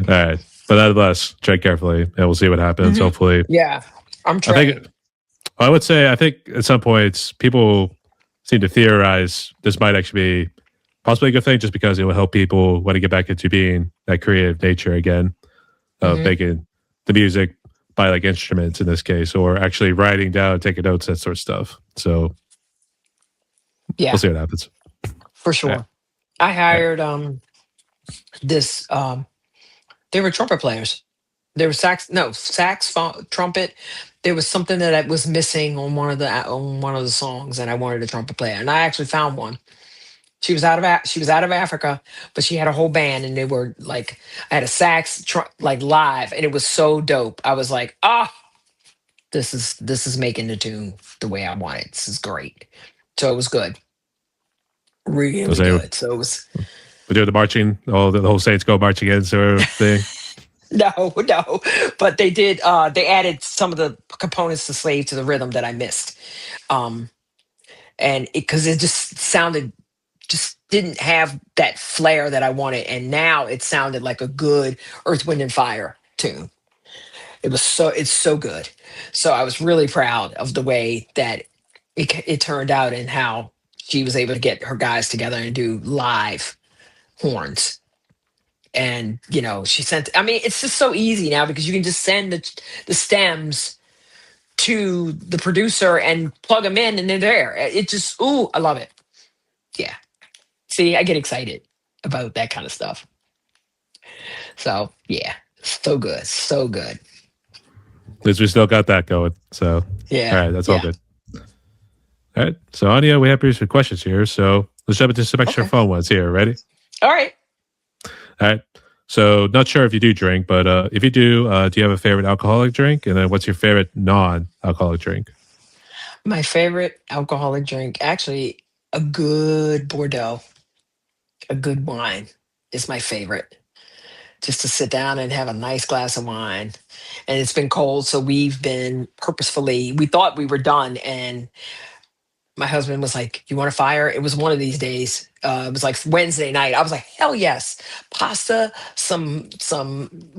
All right. But nonetheless, tread carefully and we'll see what happens. hmm, Hopefully. yeah, I'm I treading. think I think at some points people seem to theorize this might actually be possibly a good thing just because it will help people want to get back into being that creative nature again of Hmm. making the music by like instruments in this case, or actually writing down, taking notes, that sort of stuff. So we'll Yeah, see what happens. for All right. sure. I All right. hired this they were trumpet players. There was trumpet. There was something that I was missing on one of the songs, and I wanted a trumpet player, and I actually found one. She was out of Africa, but she had a whole band, and they were like, I had a like live, and it was so dope. I was like, ah, this is making the tune the way I want it. This is great. So it was good, So really say good. So it was we do the marching, all the whole Saints go marching in sort of thing. no, but they did. They added some of the components to Slave to the Rhythm that I missed, um, and because it just sounded, just didn't have that flair that I wanted, and now it sounded like a good Earth, Wind, and Fire tune. It's so good. So I was really proud of the way that it turned out, and how she was able to get her guys together and do live horns. And she sent. I mean, it's just so easy now because you can just send the stems to the producer and plug them in, and they're there. It just, ooh, I love it. Yeah. See, I get excited about that kind of stuff. So yeah, so good, so good. At least we still got that going. So, all Yeah, right, that's all yeah. good. All right. So, Anya, we have some questions here. So, let's jump into some extra Okay. fun ones here. Ready? All right. All right. So, not sure if you do drink, but if you do you have a favorite alcoholic drink? And then what's your favorite non alcoholic drink? My favorite alcoholic drink, actually, a good Bordeaux, a good wine is my favorite. Just to sit down and have a nice glass of wine. And it's been cold, so we've been purposefully, we thought we were done, and my husband was like, "You want a fire?" It was one of these days. It was like Wednesday night. I was like, "Hell yes!" Pasta, some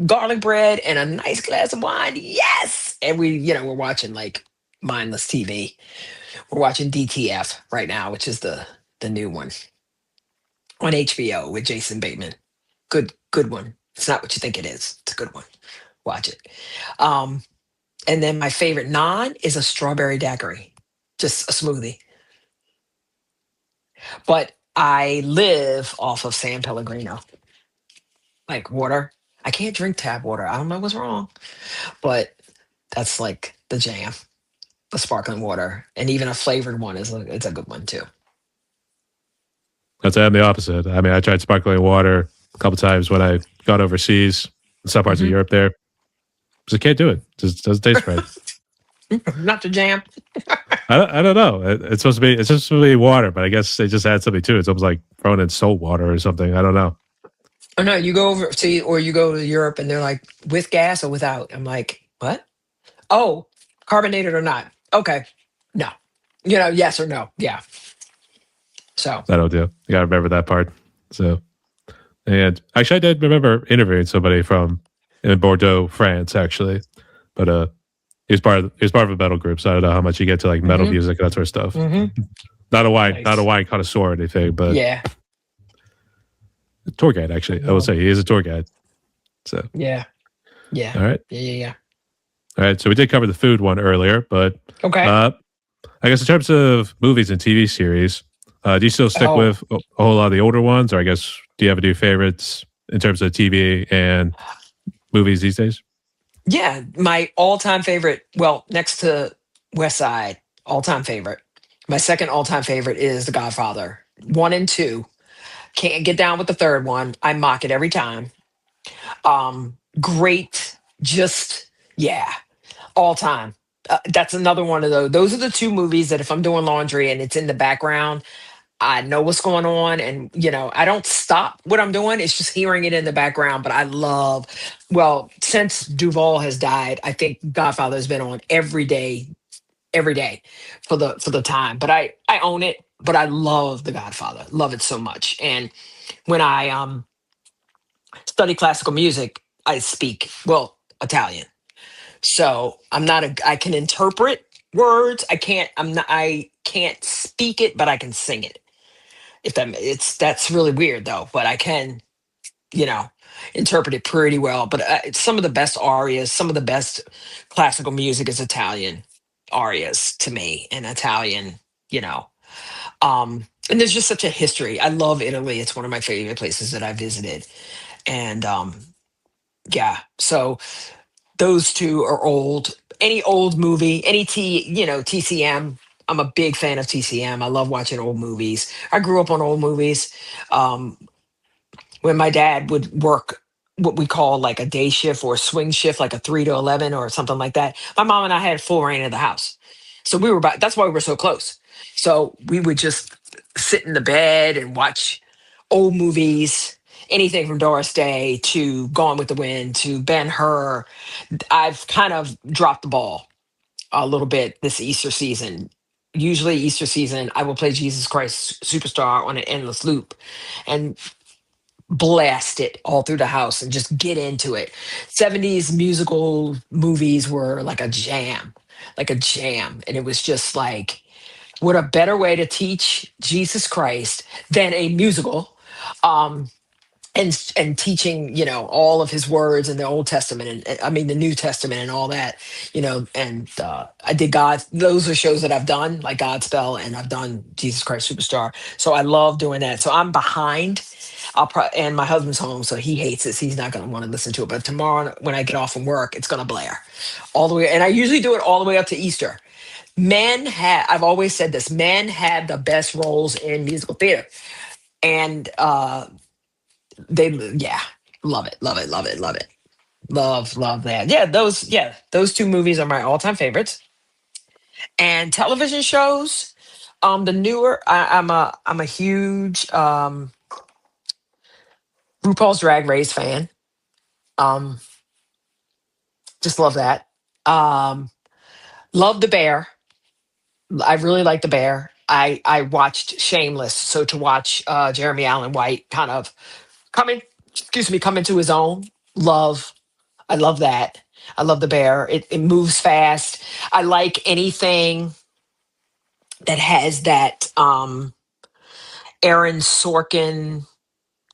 garlic bread, and a nice glass of wine. Yes! And we're watching like mindless TV. We're watching DTF right now, which is the new one on HBO with Jason Bateman. Good one. It's not what you think it is. It's a good one. Watch it. Um, and then my favorite non is a strawberry daiquiri, just a smoothie. But I live off of San Pellegrino, like water. I can't drink tap water. I don't know what's wrong, but that's like the jam, the sparkling water, and even a flavored one it's a good one too. That's I'm the opposite. I mean, I tried sparkling water a couple times when I got overseas in some parts of Hmm. Europe there. Just can't do it. Just doesn't taste right. Not the jam. I don't know. It's supposed to be water, but I guess they just add something to it. It's almost like throwing in salt water or something. I don't know. Oh no, you go over to or you go to Europe and they're like with gas or without. I'm like, what? Oh, carbonated or not? Okay, no. Yes or no. Yeah. So. I don't do. You gotta remember that part. So, and actually, I did remember interviewing somebody from in Bordeaux, France, actually, but he was part of a metal group, so I don't know how much you get to like metal Hmm. music that sort of stuff. Hmm. Not a Nice. wine connoisseur or anything, but Yeah. a tour guide. Actually, I would Well, say he is a tour guide. So, yeah. Yeah. all right, Yeah. Yeah. Yeah. all right. So we did cover the food one earlier, but Okay. uh, I guess in terms of movies and TV series, do you still stick Oh, with a whole lot of the older ones, or I guess do you have any favorites in terms of TV and movies these days? yeah. My all-time favorite. Well, next to West Side, all-time favorite. My second all-time favorite is The Godfather. One and two. Can't get down with the third one. I mock it every time. Great. Just yeah. All time. That's another one of those. Those are the two movies that if I'm doing laundry and it's in the background, I know what's going on. And, I don't stop what I'm doing. It's just hearing it in the background. But I love, well, since Duvall has died, I think Godfather has been on every day for the time. But I own it. But I love The Godfather. Love it so much. And when I study classical music, I speak, well, Italian. So I can interpret words. I can't speak it, but I can sing it. If that's really weird though, but I can, you know, interpret it pretty well. But some of the best arias, some of the best classical music is Italian arias to me, and Italian, you know. And there's just such a history. I love Italy. It's one of my favorite places that I visited. And yeah, so those two are old. Any old movie, any TCM. I'm a big fan of TCM. I love watching old movies. I grew up on old movies. Um, when my dad would work what we call like a day shift or a swing shift, like a 3 to 11 or something like that, my mom and I had full reign of the house. So that's why we were so close. So we would just sit in the bed and watch old movies, anything from Doris Day to Gone with the Wind to Ben Hur. I've kind of dropped the ball a little bit this Easter season. Usually, Easter season, I will play Jesus Christ Superstar on an endless loop and blast it all through the house and just get into it. 70s musical movies were like a jam, like a jam. And it was just like, what a better way to teach Jesus Christ than a musical. Um, and teaching all of his words in the Old Testament and I mean the New Testament and all that, and I did God. Those are shows that I've done like Godspell, and I've done Jesus Christ Superstar. So I love doing that. So I'm behind. And my husband's home, so he hates this. He's not going to want to listen to it. But tomorrow, when I get off from work, it's going to blare all the way. And I usually do it all the way up to Easter. I've always said this, men had the best roles in musical theater. And they yeah, love it, love it, love it, love it, love that. Those two movies are my all-time favorites. And television shows, the newer, I'm a huge RuPaul's Drag Race fan. um just love that. Love the Bear. I really like the Bear. I watched Shameless, so to watch Jeremy Allen White kind of coming come into his own. I love that. I love the Bear. It moves fast. I like anything that has that Aaron Sorkin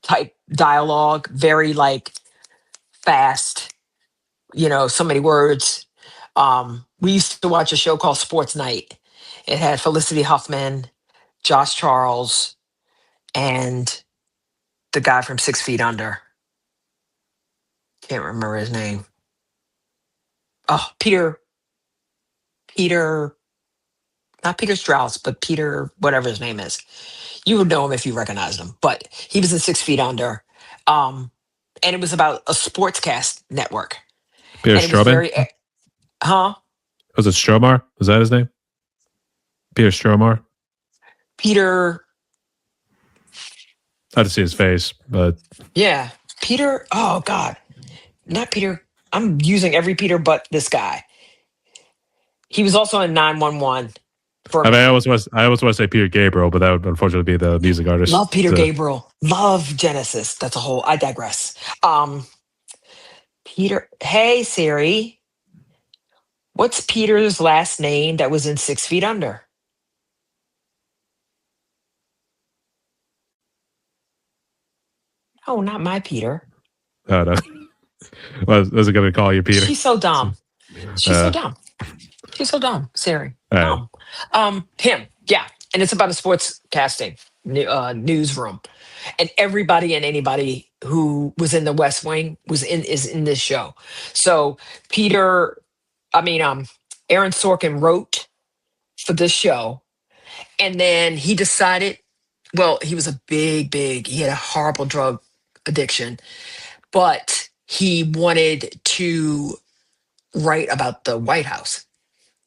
type dialogue, very like fast. so many words. We used to watch a show called Sports Night. It had Felicity Huffman, Josh Charles, and the guy from 6 Feet Under. Can't remember his name. Oh, Peter, not Peter Strauss, but Peter, whatever his name is. You would know him if you recognized him, but he was in 6 Feet Under. Um, and it was about a sportscast network. Peter And it was Strowman? very, huh? Was it Stromar? Was that his name? Peter Stromar? Peter, I had to see his face, but yeah. Peter, oh God, not Peter. I'm using every Peter but this guy. He was also in 911 for a I mean, minute. I always want to say Peter Gabriel, but that would unfortunately be the music artist. Love Peter Gabriel. Love Genesis. That's a whole, I digress. Peter, hey Siri, what's Peter's last name that was in 6 Feet Under? Oh, not my Peter. Oh, no. Was it going to call you Peter? She's so dumb. She's so Uh, dumb. She's so dumb. Siri. all right. Him. Yeah. And it's about a sports casting newsroom. And everybody and anybody who was in the West Wing is in this show. So Peter, Aaron Sorkin wrote for this show. And then he decided, well, he was a he had a horrible drug addiction, but he wanted to write about the White House.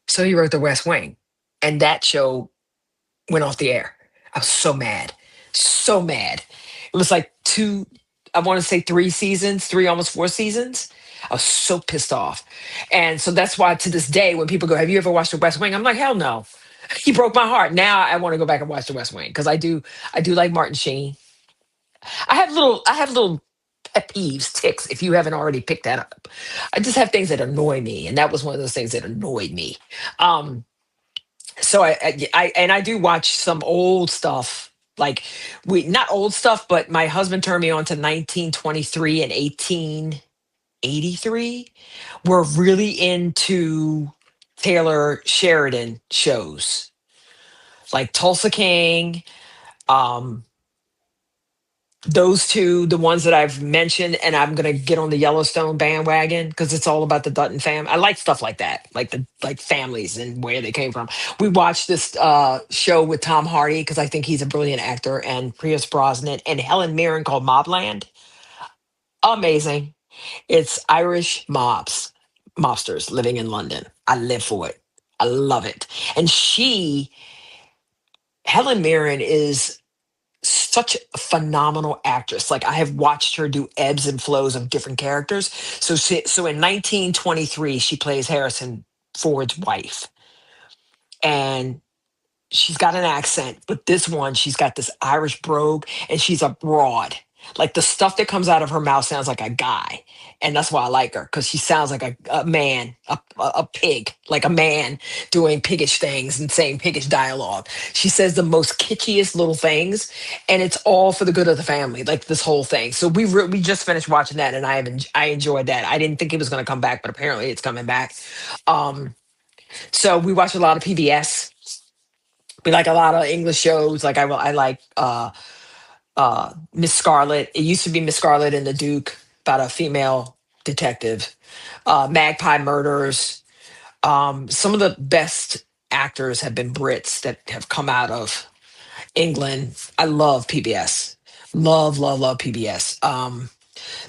So he wrote The West Wing. And that show went off the air. I was so mad. So mad. It was like I want to say 3 seasons, almost 4 seasons. I was so pissed off. And so that's why to this day, when people go, have you ever watched The West Wing? I'm like, hell no. He broke my heart. Now I want to go back and watch The West Wing because I do like Martin Sheen. I have little pet peeves, ticks, if you haven't already picked that up. I just have things that annoy me, and that was one of those things that annoyed me. Um, so I do watch some old stuff, like we not old stuff, but my husband turned me on to 1923 and 1883. We're really into Taylor Sheridan shows, like Tulsa King. Um, those two, the ones that I've mentioned, and I'm gonna get on the Yellowstone bandwagon because it's all about the Dutton family. I like stuff like that, like families and where they came from. We watched this show with Tom Hardy because I think he's a brilliant actor, and Pierce Brosnan and Helen Mirren called Mobland. Amazing. It's Irish mobsters living in London. I live for it. I love it. And Helen Mirren is such a phenomenal actress. Like I have watched her do ebbs and flows of different characters. So in 1923, she plays Harrison Ford's wife, and she's got an accent, but this one, she's got this Irish brogue, and she's a broad. Like the stuff that comes out of her mouth sounds like a guy. And that's why I like her, because she sounds like a man, a pig, like a man doing piggish things and saying piggish dialogue. She says the most kitschiest little things, and it's all for the good of the family, like this whole thing. So we just finished watching that, and I enjoyed that. I didn't think it was going to come back, but apparently it's coming back. Um, so we watch a lot of PBS. We like a lot of English shows. Like I like Miss Scarlet. It used to be Miss Scarlet and the Duke, about a female detective. Magpie Murders. Some of the best actors have been Brits that have come out of England. I love PBS. Love PBS.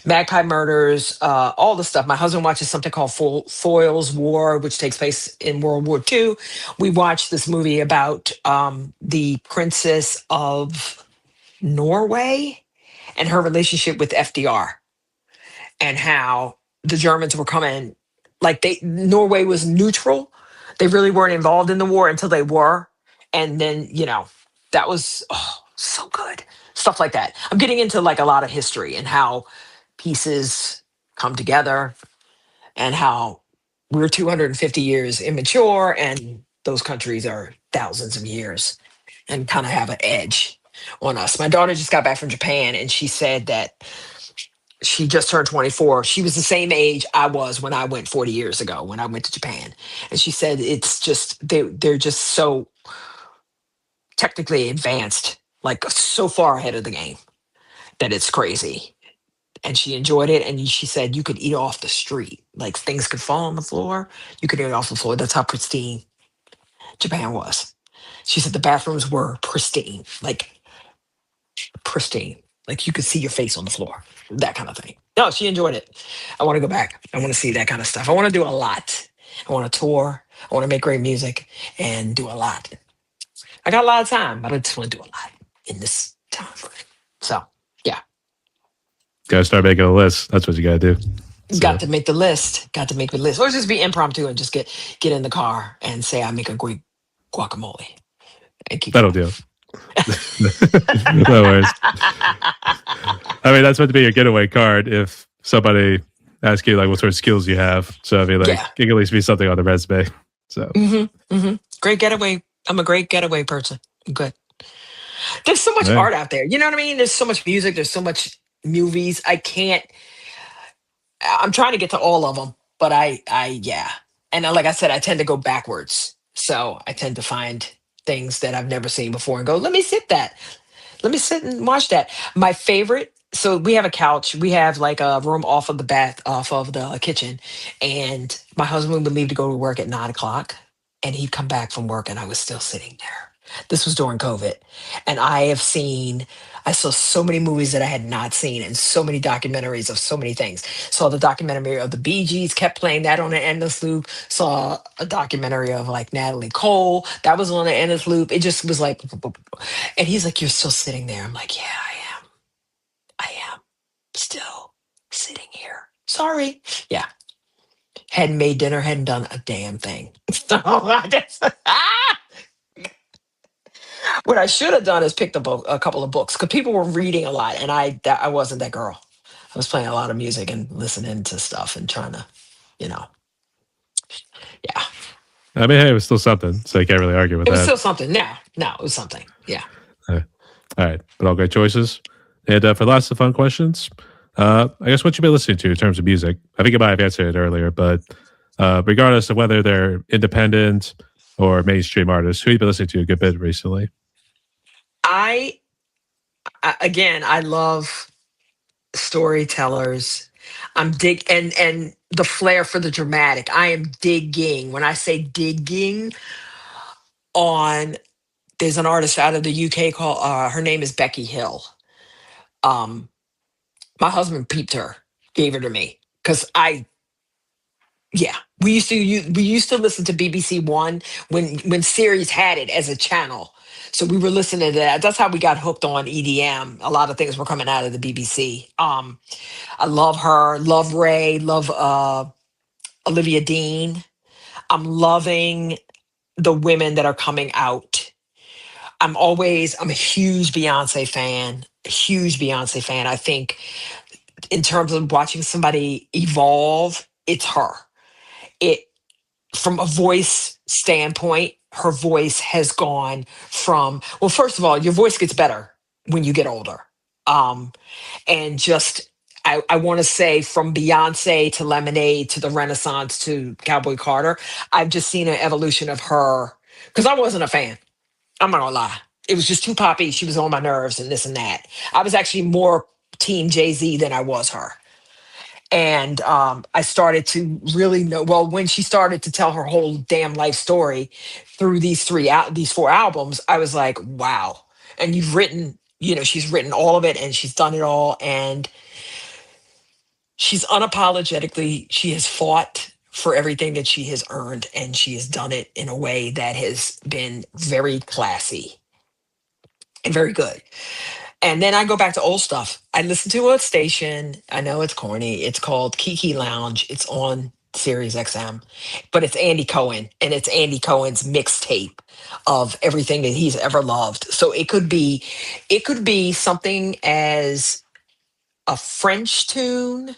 Magpie Murders, all the stuff. My husband watches something called Foyle's War, which takes place in World War II. We watched this movie about the princess of Norway and her relationship with FDR, and how the Germans were coming. Like Norway was neutral. They really weren't involved in the war until they were. And then, that was so good. Stuff like that. I'm getting into like a lot of history and how pieces come together, and how we're 250 years immature and those countries are thousands of years and kind of have an edge on us. My daughter just got back from Japan, and she said that She just turned 24. She was the same age I was when I went 40 years ago when I went to Japan. And she said it's just they're just so technically advanced, like so far ahead of the game that it's crazy. And she enjoyed it. And she said you could eat off the street, like things could fall on the floor. You could eat off the floor. That's how pristine Japan was. She said the bathrooms were pristine, like pristine. Like you could see your face on the floor, that kind of thing. No, she enjoyed it. I want to go back. I want to see that kind of stuff. I want to do a lot. I want to tour. I want to make great music and do a lot. I got a lot of time, but I just want to do a lot in this time frame. So, yeah, Gotta start making a list. That's what you gotta do. So got to make the list. Got to make the list, or just be impromptu and just get in the car and say I make a great guacamole and keep that'll going. do. No worries. I mean, that's meant to be your getaway card if somebody asks you like what sort of skills you have. So I mean, like Yeah. it can at least be something on the resume. So Great getaway. I'm a great getaway person. I'm good. There's so much yeah. art out there. You know what I mean? There's so much music. There's so much movies. I can't. I'm trying to get to all of them, but yeah. And like I said, I tend to go backwards. So I tend to find things that I've never seen before and go, let me sit and watch that. My favorite. So we have a couch. We have like a room off of the kitchen, and my husband would leave to go to work at 9 o'clock, and he'd come back from work, and I was still sitting there. This was during COVID, and I saw so many movies that I had not seen, and so many documentaries of so many things. Saw the documentary of the Bee Gees, kept playing that on an endless loop. Saw a documentary of like Natalie Cole, that was on an endless loop. It just was like, and he's like, "You're still sitting there." I'm like, "Yeah, I am. I am still sitting here. Sorry." Yeah. Hadn't made dinner, hadn't done a damn thing. So I just, what I should have done is picked a couple of books because people were reading a lot, and I wasn't that girl. I was playing a lot of music and listening to stuff and trying to, you know, yeah. I mean, hey, it was still something, so you can't really argue with It was that. still something. No, it was something. Yeah. All right, but all great choices. And for lots of fun questions, I guess what you've been listening to in terms of music. I think you might have answered it earlier, but regardless of whether they're independent or mainstream artists, who you been listening to a good bit recently? I, again, I love storytellers. I'm dig and the flair for the dramatic. I am digging. When I say digging on, there's an artist out of the UK called her name is Becky Hill. Um, my husband peeped her, gave her to me because yeah, we used to listen to BBC One when series had it as a channel. So we were listening to that. That's how we got hooked on EDM. A lot of things were coming out of the BBC. I love her, love Ray, love Olivia Dean. I'm loving the women that are coming out. I'm a huge Beyonce fan, huge Beyonce fan. I think in terms of watching somebody evolve, it's her. It From a voice standpoint, her voice has gone from, well, first of all, your voice gets better when you get older. Um, and just I want to say from Beyonce to Lemonade to the Renaissance to Cowboy Carter, I've just seen an evolution of her because I wasn't a fan. I'm not gonna lie. It was just too poppy. She was on my nerves and this and that. I was actually more team Jay-Z than I was her. And I started to really know, well, when she started to tell her whole damn life story through these four albums, I was like, wow. And she's written all of it and she's done it all. And she has fought for everything that she has earned, and she has done it in a way that has been very classy and very good. And then I go back to old stuff. I listen to a station. I know it's corny. It's called Kiki Lounge. It's on Sirius XM, but it's Andy Cohen, and it's Andy Cohen's mixtape of everything that he's ever loved. So it could be something as a French tune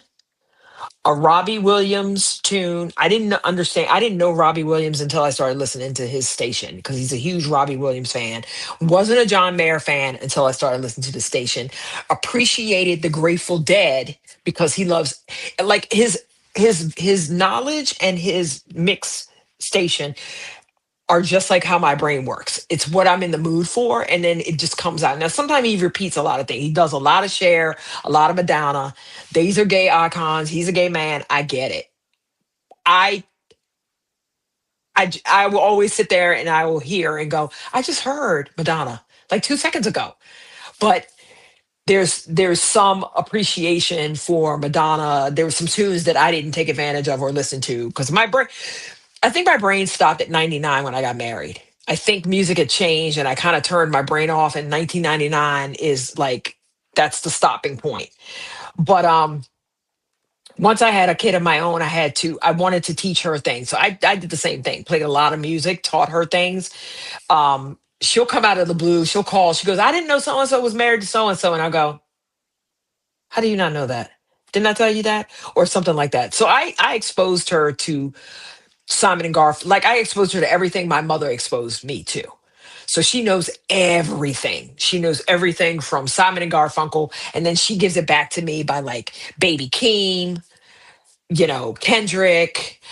A Robbie Williams tune. I didn't understand. I didn't know Robbie Williams until I started listening to his station because he's a huge Robbie Williams fan. Wasn't a John Mayer fan until I started listening to the station. Appreciated the Grateful Dead because he loves like his knowledge and his mix station are just like how my brain works. It's what I'm in the mood for, and then it just comes out. Now, sometimes he repeats a lot of things. He does a lot of Cher, a lot of Madonna. These are gay icons. He's a gay man. I get it. I I will always sit there and I will hear and go, I just heard Madonna like 2 seconds ago. But there's some appreciation for Madonna. There were some tunes that I didn't take advantage of or listen to because my brain. I think my brain stopped at 99 when I got married. I think music had changed and I kind of turned my brain off, and 1999 is like that's the stopping point. But once I had a kid of my own, I wanted to teach her things. So I did the same thing, played a lot of music, taught her things. She'll come out of the blue, she'll call, she goes, I didn't know so and so was married to so and so. And I'll go, how do you not know that? Didn't I tell you that? Or something like that. So I exposed her to Simon and Garfunkel. Like I exposed her to everything my mother exposed me to. So she knows everything. She knows everything from Simon and Garfunkel, and then she gives it back to me by like Baby Keem, Kendrick.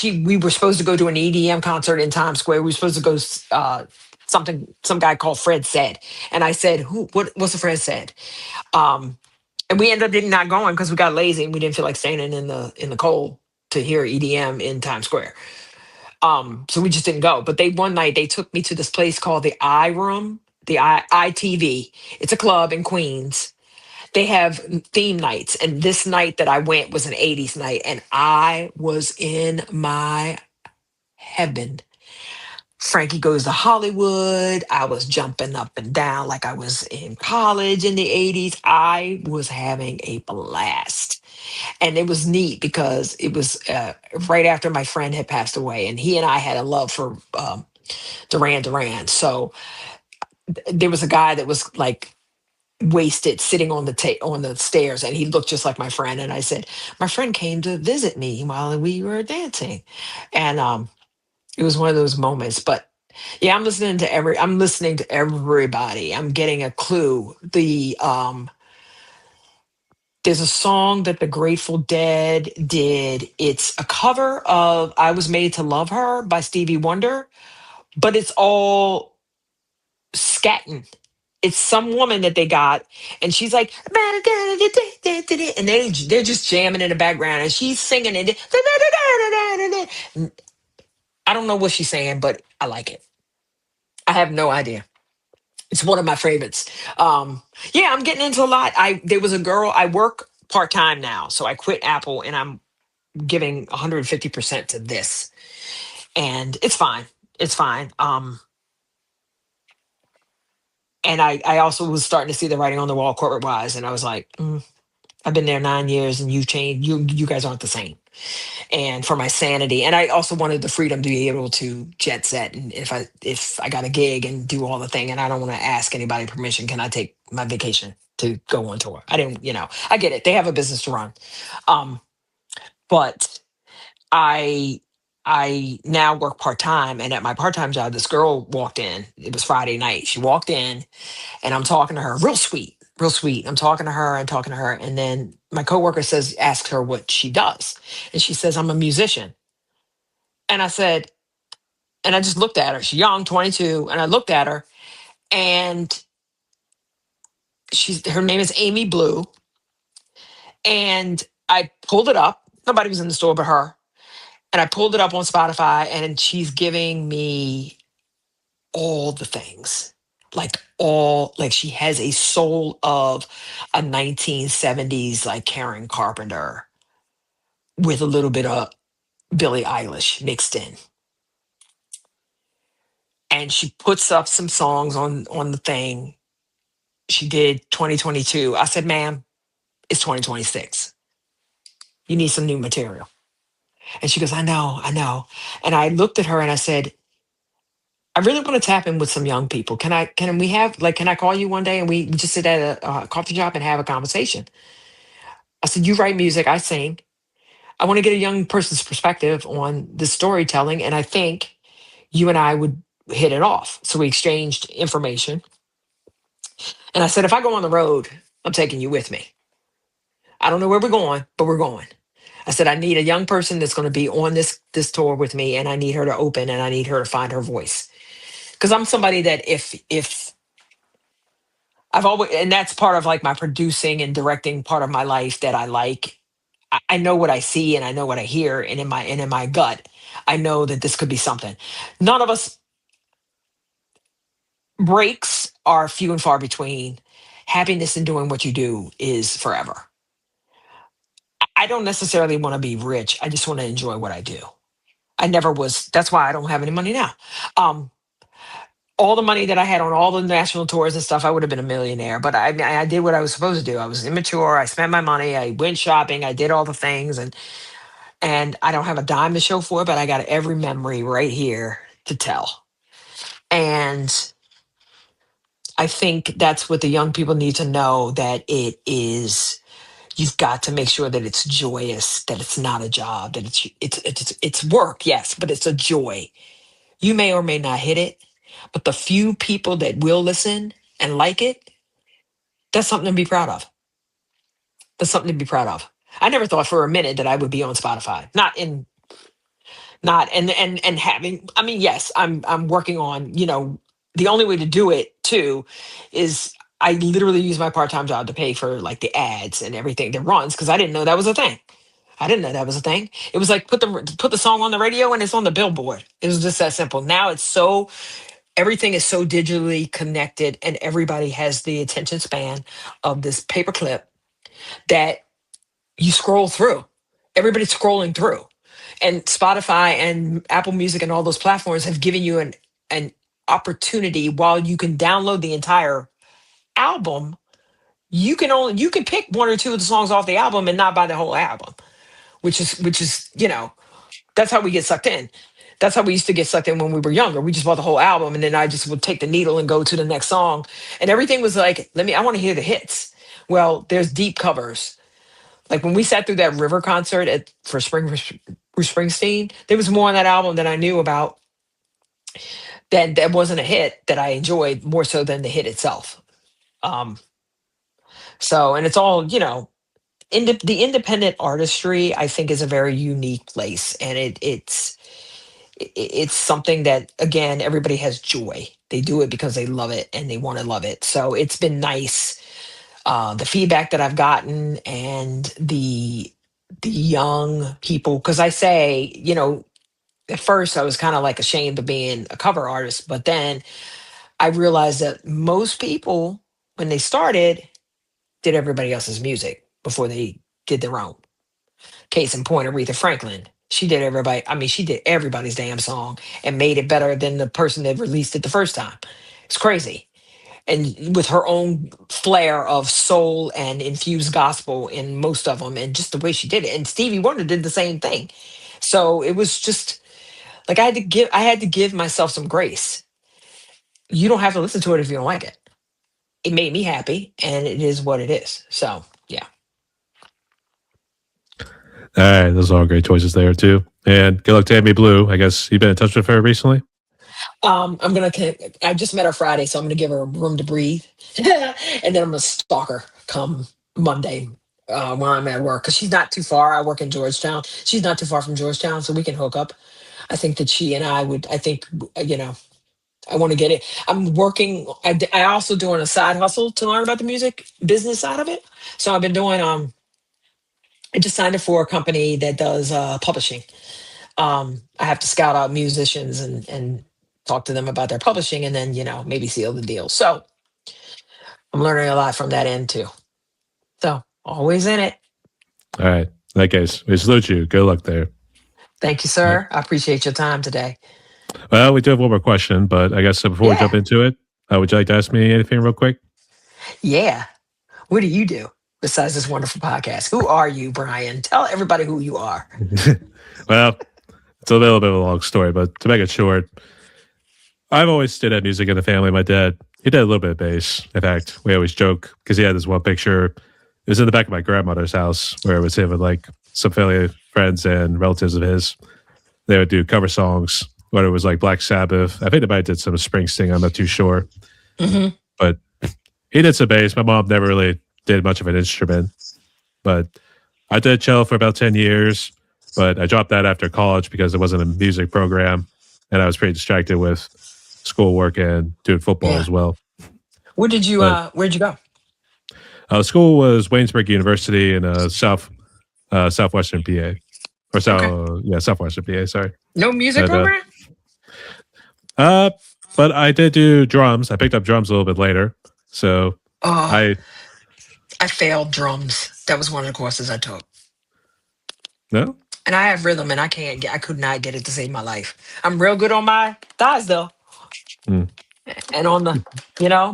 We were supposed to go to an EDM concert in Times Square. We were supposed to go some guy called Fred said, and I said, what's the Fred said? Um, and we ended up not going because we got lazy and we didn't feel like standing in the cold to hear EDM in Times Square. So we just didn't go. But they one night they took me to this place called the I Room, the ITV. It's a club in Queens. They have theme nights, and this night that I went was an 80s night, and I was in my heaven. Frankie Goes to Hollywood. I was jumping up and down like I was in college in the 80s. I was having a blast. And it was neat because it was right after my friend had passed away, and he and I had a love for Duran Duran. So there was a guy that was like wasted sitting on on the stairs, and he looked just like my friend. And I said, my friend came to visit me while we were dancing, and it was one of those moments. But yeah, I'm listening to everybody. I'm getting a clue. There's a song that the Grateful Dead did. It's a cover of I Was Made to Love Her by Stevie Wonder, but it's all scatting. It's some woman that they got, and she's like, and they're just jamming in the background, and she's singing it. I don't know what she's saying, but I like it. I have no idea. It's one of my favorites. Yeah, I'm getting into a lot. There was a girl. I work part time now, so I quit Apple, and I'm giving 150% to this, and it's fine. It's fine. And I also was starting to see the writing on the wall corporate wise, and I was like, I've been there 9 years, and you've changed. You guys aren't the same. And for my sanity, and I also wanted the freedom to be able to jet set, and if I got a gig and do all the thing, and I don't want to ask anybody permission, can I take my vacation to go on tour? I didn't, I get it. They have a business to run, but I I now work part time, and at my part time job, this girl walked in. It was Friday night. She walked in, and I'm talking to her, real sweet, real sweet. I'm talking to her and talking to her, and then my coworker asks her what she does, and she says, "I'm a musician." And I said, and I just looked at her. She's young, 22, and I looked at her, and her name is Amy Blue, and I pulled it up. Nobody was in the store but her, and I pulled it up on Spotify, and she's giving me all the things, like she has a soul of a 1970s like Karen Carpenter with a little bit of Billie Eilish mixed in. And she puts up some songs on the thing. She did 2022. I said, ma'am, it's 2026. You need some new material. And she goes, I know. And I looked at her and I said, I really want to tap in with some young people. Can we have, like, can I call you one day and we just sit at a coffee shop and have a conversation? I said, you write music, I sing. I want to get a young person's perspective on the storytelling. And I think you and I would hit it off. So we exchanged information. And I said, if I go on the road, I'm taking you with me. I don't know where we're going, but we're going. I said, I need a young person that's going to be on this tour with me, and I need her to open, and I need her to find her voice. Because I'm somebody that if I've always, and that's part of like my producing and directing part of my life that I like. I know what I see and I know what I hear, and in my gut, I know that this could be something. None of us breaks are few and far between. Happiness in doing what you do is forever. I don't necessarily want to be rich. I just want to enjoy what I do. I never was. That's why I don't have any money now. Um, all the money that I had on all the national tours and stuff, I would have been a millionaire. But I did what I was supposed to do. I was immature. I spent my money. I went shopping. I did all the things, and I don't have a dime to show for it. But I got every memory right here to tell. And I think that's what the young people need to know, that it is. You've got to make sure that it's joyous, that it's not a job, that it's work, yes, but it's a joy. You may or may not hit it, but the few people that will listen and like it, that's something to be proud of. That's something to be proud of. I never thought for a minute that I would be on Spotify. Not and having, I mean, yes, I'm working on, the only way to do it too is I literally use my part-time job to pay for like the ads and everything that runs, because I didn't know that was a thing. I didn't know that was a thing. It was like put the song on the radio and it's on the billboard. It was just that simple. Now it's so, everything is so digitally connected, and everybody has the attention span of this paperclip that you scroll through. Everybody's scrolling through. And Spotify and Apple Music and all those platforms have given you an opportunity. While you can download the entire album, you can pick one or two of the songs off the album and not buy the whole album, which is that's how we get sucked in. That's how we used to get sucked in when we were younger. We just bought the whole album, and then I just would take the needle and go to the next song. And everything was like, I want to hear the hits. Well, there's deep covers. Like when we sat through that River concert for Springsteen, there was more on that album that I knew about, that wasn't a hit, that I enjoyed more so than the hit itself. Um, so, and it's all, the independent artistry, I think, is a very unique place, and it's something that, again, everybody has joy. They do it because they love it and they want to love it. So it's been nice, the feedback that I've gotten, and the young people, because I say, at first I was kind of like ashamed of being a cover artist, but then I realized that most people, when they started, did everybody else's music before they did their own. Case in point, Aretha Franklin. She did everybody's damn song and made it better than the person that released it the first time. It's crazy. And with her own flair of soul and infused gospel in most of them, and just the way she did it. And Stevie Wonder did the same thing. So it was just like I had to give myself some grace. You don't have to listen to it if you don't like it. It made me happy, and it is what it is. So yeah. All right, those are all great choices there too. And good luck to Amy Blue. I guess you've been in touch with her recently. I just met her Friday, so I'm gonna give her room to breathe, and then I'm gonna stalk her come Monday, when I'm at work, because she's not too far. I work in Georgetown. She's not too far from Georgetown, so we can hook up. I think that she and I would. I think, I want to get it. I'm working. I also doing a side hustle to learn about the music business side of it. So I've been doing. I just signed up for a company that does publishing. I have to scout out musicians and talk to them about their publishing, and then maybe seal the deal. So I'm learning a lot from that end too. So always in it. All right. In that case, we salute you. Good luck there. Thank you, Yeah. sir. I appreciate your time today. Well, we do have one more question, but I guess before we jump Yeah, into it, would you like to ask me anything real quick? yeah. What do you do besides this wonderful podcast? Who are you, Brian? Tell everybody who you are. Well, it's a little bit of a long story, but to make it short, I've always did that music in the family. My dad, he did a little bit of bass. In fact, we always joke because he had this one picture it was in the back of my grandmother's house where it was him with like some family friends and relatives of his. They would do cover songs, whether it was like Black Sabbath. I think they might have did some Springsteen. I'm not too sure. Mm-hmm. But he did some bass. My mom never really did much of an instrument. But I did cello for about 10 years. But I dropped that after college because it wasn't a music program. And I was pretty distracted with schoolwork and doing football Yeah. as well. Where'd you go? School was Waynesburg University in southwestern PA. Or southwestern PA, sorry. No music program? But I did do drums. I picked up drums a little bit later. So I failed drums. That was one of the courses I took. No? And I have rhythm and I could not get it to save my life. I'm real good on my thighs though. And on the,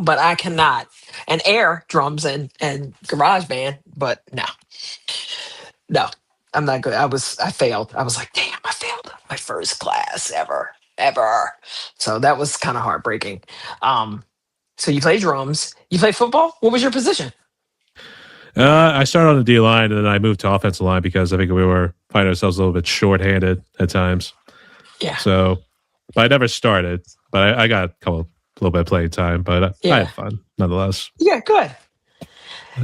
but I cannot. And air drums and garage band, but no, I'm not good. I failed. I was like, damn, I failed my first class ever. So that was kind of heartbreaking. So you play drums, you play football. What was your position? I started on the D line and then I moved to offensive line because I think we were finding ourselves a little bit short-handed at times. Yeah. So, but I never started. But I got a little bit of playing time. But I had fun nonetheless. Yeah, good.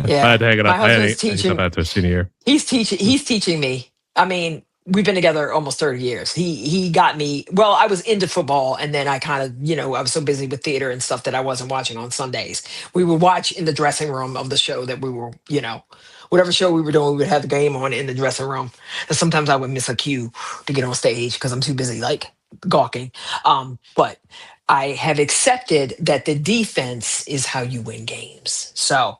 Yeah, I had to hang it up. my husband's teaching. After senior year. He's teaching me. I mean, we've been together almost 30 years. He got me. Well, I was into football, and then I kind of, I was so busy with theater and stuff that I wasn't watching on Sundays. We would watch in the dressing room of the show that we were, whatever show we were doing, we would have the game on in the dressing room. And sometimes I would miss a cue to get on stage because I'm too busy, like gawking. But I have accepted that the defense is how you win games. So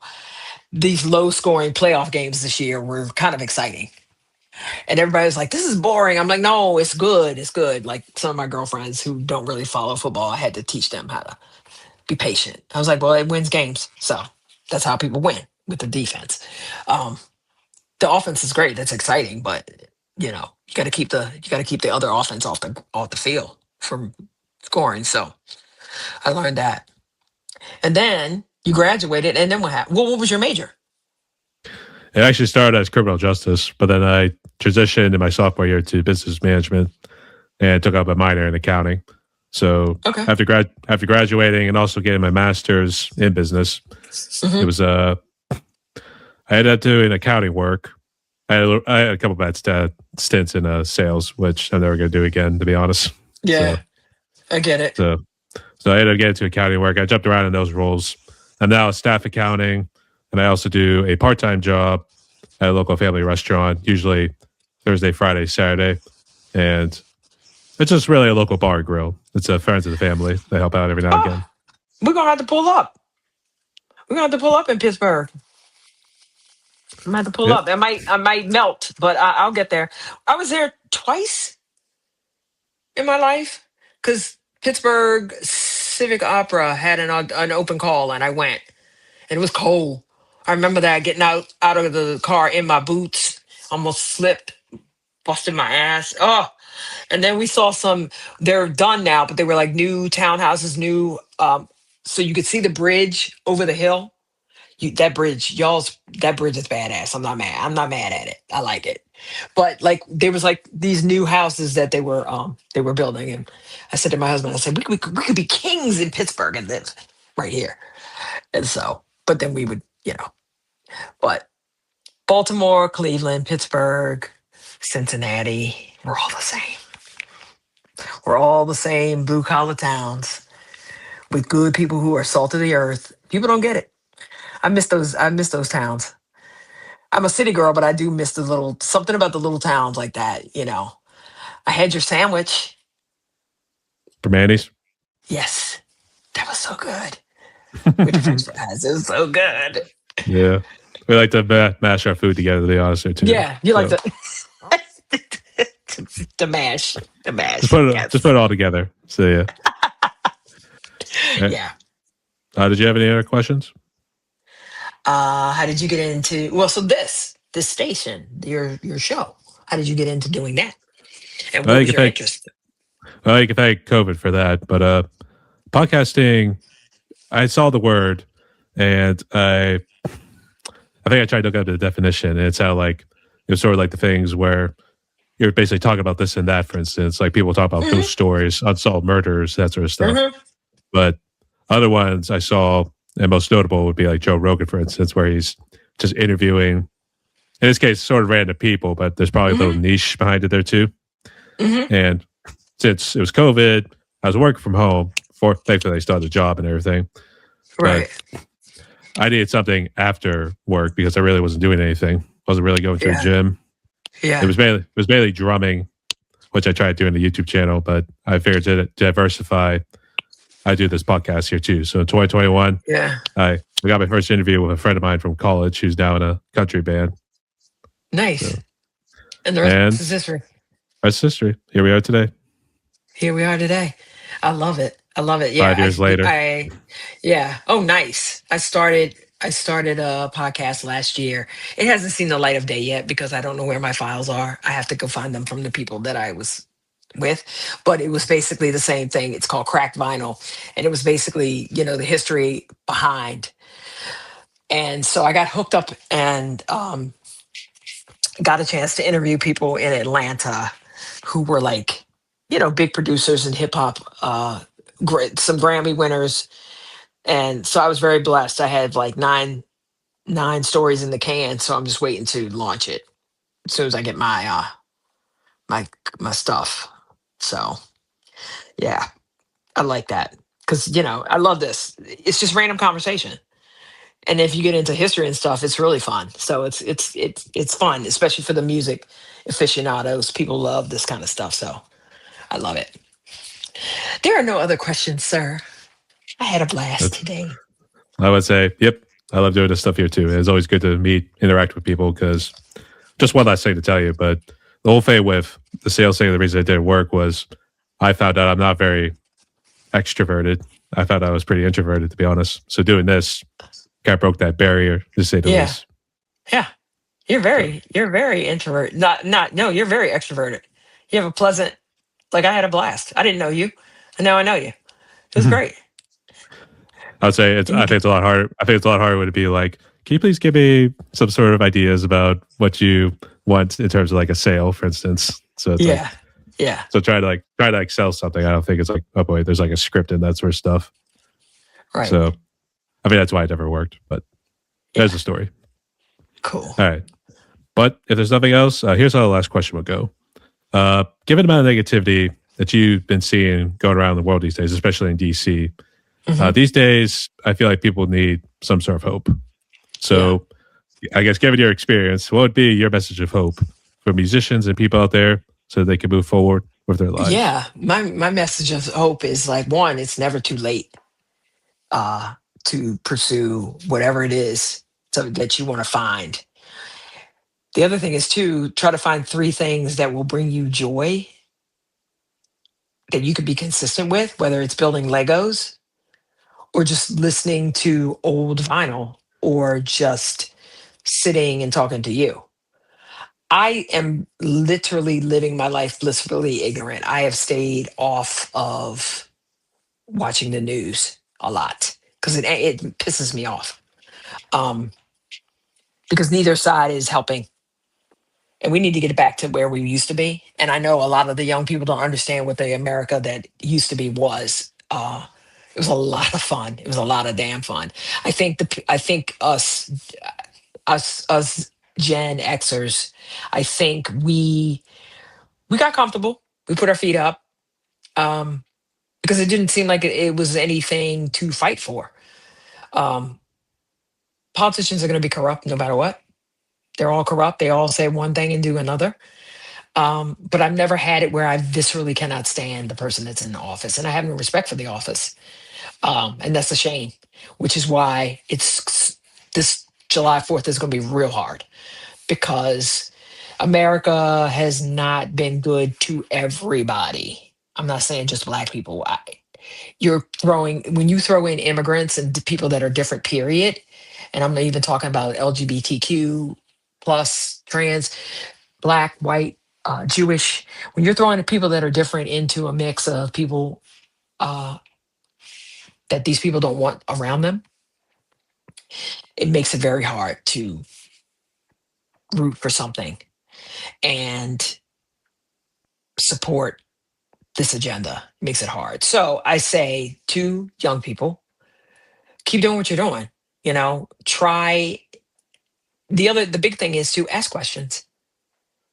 these low scoring playoff games this year were kind of exciting. And everybody was like, this is boring. I'm like, no, it's good. It's good. Like some of my girlfriends who don't really follow football, I had to teach them how to be patient. I was like, well, it wins games. So that's how people win with the defense. The offense is great. That's exciting, but you got to keep the other offense off the field from scoring. So I learned that. And then you graduated, and then what happened? Well, what was your major? It actually started as criminal justice, but then I transitioned in my sophomore year to business management and took up a minor in accounting. So after graduating and also getting my master's in business, it was I ended up doing accounting work. I had a couple bad stints in sales, which I'm never going to do again, to be honest. Yeah, I get it. So I ended up getting to accounting work. I jumped around in those roles. I'm now staff accounting, and I also do a part-time job at a local family restaurant, usually Thursday, Friday, Saturday. And it's just really a local bar and grill. It's friends of the family. They help out every now and again. We're going to have to pull up. We're going to have to pull up in Pittsburgh. I'm going to have to pull up. I might melt, but I'll get there. I was there twice in my life because Pittsburgh Civic Opera had an open call, and I went. And it was cold. I remember that getting out of the car in my boots, almost slipped, busted my ass. Oh, and then we saw they're done now, but they were like new townhouses, so you could see the bridge over the hill. That bridge is badass. I'm not mad at it. I like it. But like there was like these new houses that they were building, and I said to my husband, I said, we could be kings in Pittsburgh and live right here. And so, but then we would, but Baltimore, Cleveland, Pittsburgh, Cincinnati, we're all the same. We're all the same blue collar towns with good people who are salt of the earth. People don't get it. I miss those towns. I'm a city girl, but I do miss something about the little towns like that. I had your sandwich. From Andy's? Yes. That was so good. With the French fries. It was so good. Yeah. We like to mash our food together, to be honest, too. Yeah, you like to mash. The mash. Just put it all together. So, yeah. Yeah. Did you have any other questions? How did you get into, so this station, your show, how did you get into doing that? And what was your interest? Well, you can thank COVID for that. But podcasting, I saw the word and I I think I tried to look up the definition, and it's how like it was sort of like the things where you're basically talking about this and that. For instance, like people talk about Hmm. ghost stories, unsolved murders, that sort of stuff. Hmm. But other ones I saw, and most notable would be like Joe Rogan, for instance, where he's just interviewing. In this case, sort of random people, but there's probably a little Hmm. niche behind it there too. Hmm. And since it was COVID, I was working from home. For thankfully, I still had a job and everything, but Right. I needed something after work because I really wasn't doing anything. Wasn't really going to a Yeah. gym. Yeah. It was mainly drumming, which I tried doing the YouTube channel, but I figured to diversify, I do this podcast here too. So in 2021, Yeah. I got my first interview with a friend of mine from college who's now in a country band. Nice. So, And the rest and is history. that's history. Here we are today, Here we are today. I love it. I love it. Yeah. 5 years later. Yeah. Oh, nice. I started a podcast last year. It hasn't seen the light of day yet because I don't know where my files are. I have to go find them from the people that I was with. But it was basically the same thing. It's called Cracked Vinyl. And it was basically, the history behind. And so I got hooked up and got a chance to interview people in Atlanta who were like, big producers in hip hop, great, some Grammy winners. And so I was very blessed. I had like nine stories in the can, so I'm just waiting to launch it as soon as I get my my stuff. So yeah, I like that because I love this. It's just random conversation, and if you get into history and stuff, it's really fun. So it's fun, especially for the music aficionados. People love this kind of stuff, so I love it. There are no other questions, sir. I had a blast That's, today. I would say, yep. I love doing this stuff here too. It's always good to meet, interact with people because just one last thing to tell you, but the whole thing with the sales thing, the reason it didn't work was I found out I'm not very extroverted. I found I was pretty introverted, to be honest. So doing this kind of broke that barrier, to say the Yeah, least. yeah. You're So, very introvert. Not no, you're very extroverted. You have a pleasant, like I had a blast. I didn't know you. And now I know you. It was great. I would say And I you think can it's a lot harder. I think it's a lot harder would be like, can you please give me some sort of ideas about what you want in terms of like a sale, for instance? So it's like, yeah. Yeah. so try to like sell something. I don't think it's like, oh boy, there's like a script and that sort of stuff. Right. So I mean, that's why it never worked, but there's Yeah. a story. Cool. All right. But if there's nothing else, here's how the last question will go. Given the amount of negativity that you've been seeing going around the world these days, especially in DC, Hmm. these days, I feel like people need some sort of hope. Yeah. So I guess given your experience, what would be your message of hope for musicians and people out there so they can move forward with their lives? Yeah. My message of hope is like one, it's never too late uh to pursue whatever it is that you want to find. The other thing is to try to find three things that will bring you joy that you could be consistent with, whether it's building Legos or just listening to old vinyl or just sitting and talking to you. I am literally living my life blissfully ignorant. I have stayed off of watching the news a lot because it pisses me off. Um, because neither side is helping. And we need to get back to where we used to be. And I know a lot of the young people don't understand what the America that used to be was. It was a lot of fun. It was a lot of damn fun. I think us Gen Xers, I think we got comfortable. We put our feet up because it didn't seem like it was anything to fight for. Um, Politicians are going to be corrupt no matter what. They're all corrupt. They all say one thing and do another. But I've never had it where I viscerally cannot stand the person that's in the office, and I have no respect for the office, and that's a shame. Which is why it's this July 4th is going to be real hard because America has not been good to everybody. I'm not saying just black people. You're throwing when you throw in immigrants and people that are different. Period, and I'm not even talking about LGBTQ plus trans black, white, Jewish, when you're throwing the people that are different into a mix of people uh, that these people don't want around them, it makes it very hard to root for something and support this agenda. It makes it hard. So I say to young people, keep doing what you're doing. Try the big thing is to ask questions.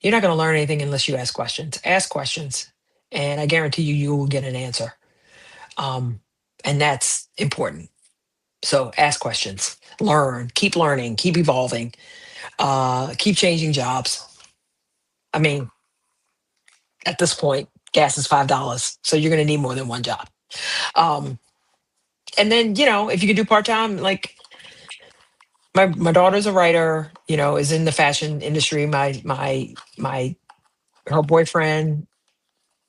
You're not going to learn anything unless you ask questions. Ask questions, and I guarantee you, you will get an answer. Um, and that's important. So ask questions, learning, keep evolving, keep changing jobs. I mean, at this point, gas is $5, so you're going to need more than one job. Um, and then if you can do part time, like my daughter's a writer, is in the fashion industry. My her boyfriend,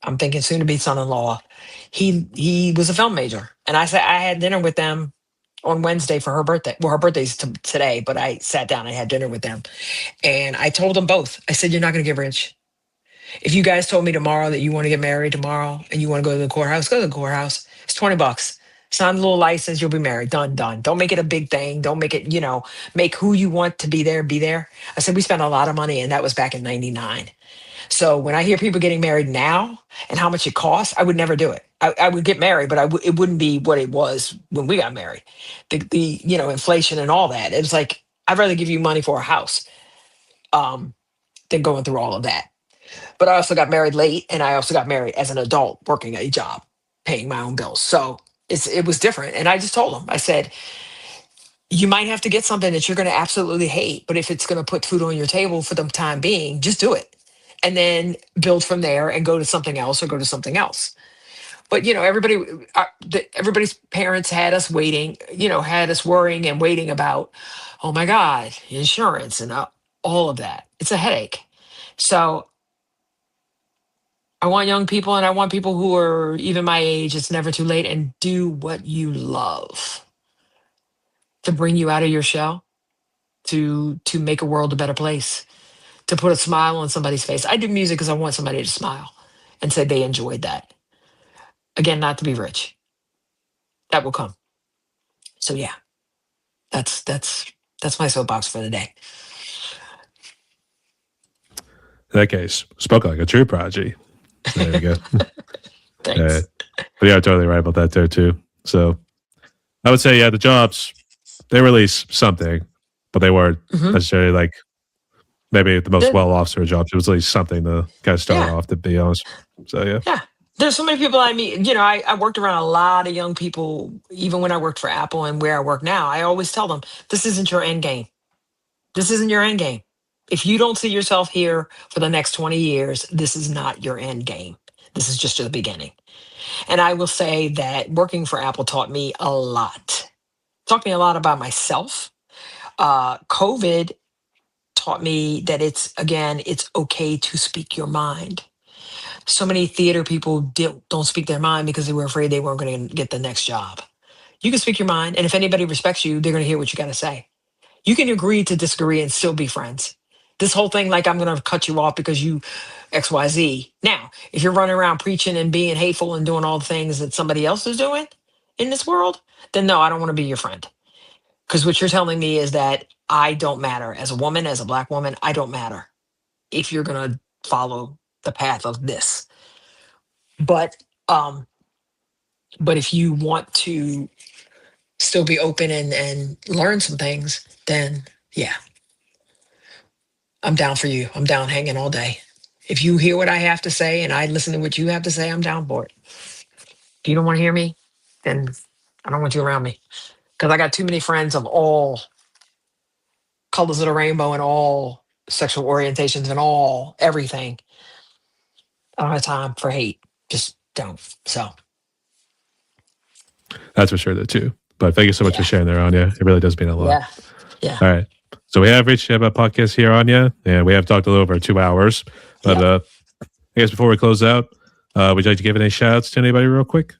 I'm thinking soon to be son-in-law, he was a film major, and I said I had dinner with them on Wednesday for her birthday. Well, her birthday's today, but I sat down and had dinner with them, and I told them both. I said, "You're not going to get rich. If you guys told me tomorrow that you want to get married tomorrow and you want to go to the courthouse, go to the courthouse. It's $20. Sign a little license, you'll be married. Done, done. Don't make it a big thing. Don't make it, make who you want to be there, be there." I said, we spent a lot of money, and that was back in 99. So when I hear people getting married now and how much it costs, I would never do it. I would get married, but it wouldn't be what it was when we got married. The inflation and all that. It was like, I'd rather give you money for a house um, than going through all of that. But I also got married late, and I also got married as an adult working a job, paying my own bills. So it was different. And I just told him, I said, you might have to get something that you're going to absolutely hate, but if it's going to put food on your table for the time being, just do it. And then build from there and go to something else or go to something else. But everybody's parents had us waiting, had us worrying and waiting about, oh my God, insurance and all of that. It's a headache. So I want young people, and I want people who are even my age, it's never too late, and do what you love to bring you out of your shell, to make a world a better place, to put a smile on somebody's face. I do music because I want somebody to smile and say they enjoyed that. Again, not to be rich. That will come. So yeah, that's my soapbox for the day. In that case, spoke like a true prodigy. There you go. Thanks. But yeah, totally right about that there too. So I would say, yeah, the jobs, they release something, but they weren't necessarily like maybe the most well off sort of jobs. It was at least something to kind of start off, to be honest. So yeah. Yeah. There's so many people I meet, I worked around a lot of young people, even when I worked for Apple and where I work now. I always tell them, this isn't your end game. This isn't your end game. If you don't see yourself here for the next 20 years, this is not your end game. This is just the beginning. And I will say that working for Apple taught me a lot. Taught me a lot about myself. COVID taught me that it's okay to speak your mind. So many theater people don't speak their mind because they were afraid they weren't going to get the next job. You can speak your mind, and if anybody respects you, they're going to hear what you got to say. You can agree to disagree and still be friends. This whole thing, like I'm going to cut you off because you XYZ. Now, if you're running around preaching and being hateful and doing all the things that somebody else is doing in this world, then no, I don't want to be your friend. Because what you're telling me is that I don't matter as a woman, as a Black woman. I don't matter if you're going to follow the path of this. But if you want to still be open and learn some things, then yeah, I'm down for you. I'm down hanging all day. If you hear what I have to say and I listen to what you have to say, I'm down for it. If you don't want to hear me, then I don't want you around me. Because I got too many friends of all colors of the rainbow and all sexual orientations and all everything. I don't have time for hate. Just don't. So that's for sure, though, too. But thank you so much for sharing there, Anya. It really does mean a lot. Yeah. Yeah. All right. So we have reached a podcast here, Anya, and we have talked a little over 2 hours. But I guess before we close out, would you like to give any shout outs to anybody real quick?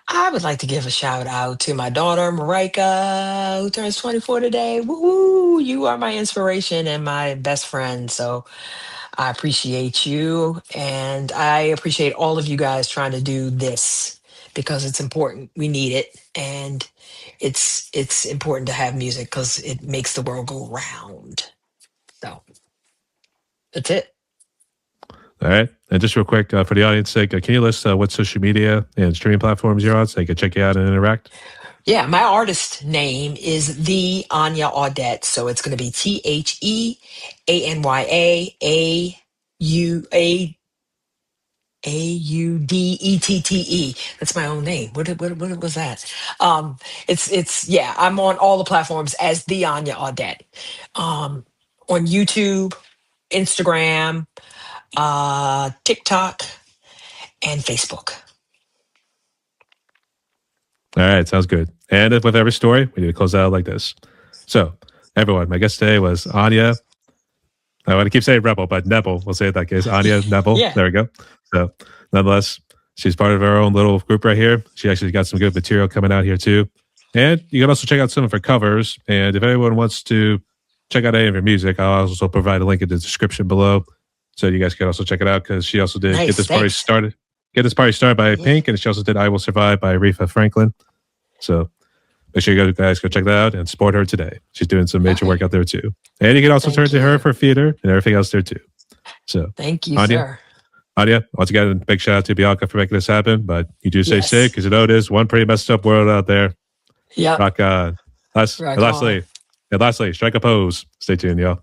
I would like to give a shout out to my daughter, Marika, who turns 24 today. Woo! You are my inspiration and my best friend. So I appreciate you. And I appreciate all of you guys trying to do this because it's important. We need it, and it's important to have music because it makes the world go round. So that's it. All right. And just real quick for the audience sake, can you list what social media and streaming platforms you're on so they can check you out and interact? Yeah, my artist name is the Anya Audette, so it's going to be TheAnyAAUDETTE. That's my own name. What was that? It's yeah. I'm on all the platforms as the Anya Audette. On YouTube, Instagram, TikTok, and Facebook. All right. Sounds good. And with every story, we need to close out like this. So, everyone, my guest today was Anya. I want to keep saying Rebel, but Nebel. We'll say it that case. Anya Nebel. Yeah. There we go. So, nonetheless, she's part of our own little group right here. She actually got some good material coming out here too. And you can also check out some of her covers. And if anyone wants to check out any of her music, I'll also provide a link in the description below, so you guys can also check it out, because she also did Nice, Get This Party thanks. Started. Get This Party Started by Pink, and she also did I Will Survive by Aretha Franklin. So make sure you guys go check that out and support her today. She's doing some major work out there too. And you can also turn to her for theater and everything else there too. So thank you, Anya, sir. Anya, once again, a big shout out to Bianca for making this happen. But you do stay Yes. safe, because you know it is one pretty messed up world out there. Yeah. Rock on. Rock on. Lastly, strike a pose. Stay tuned, y'all.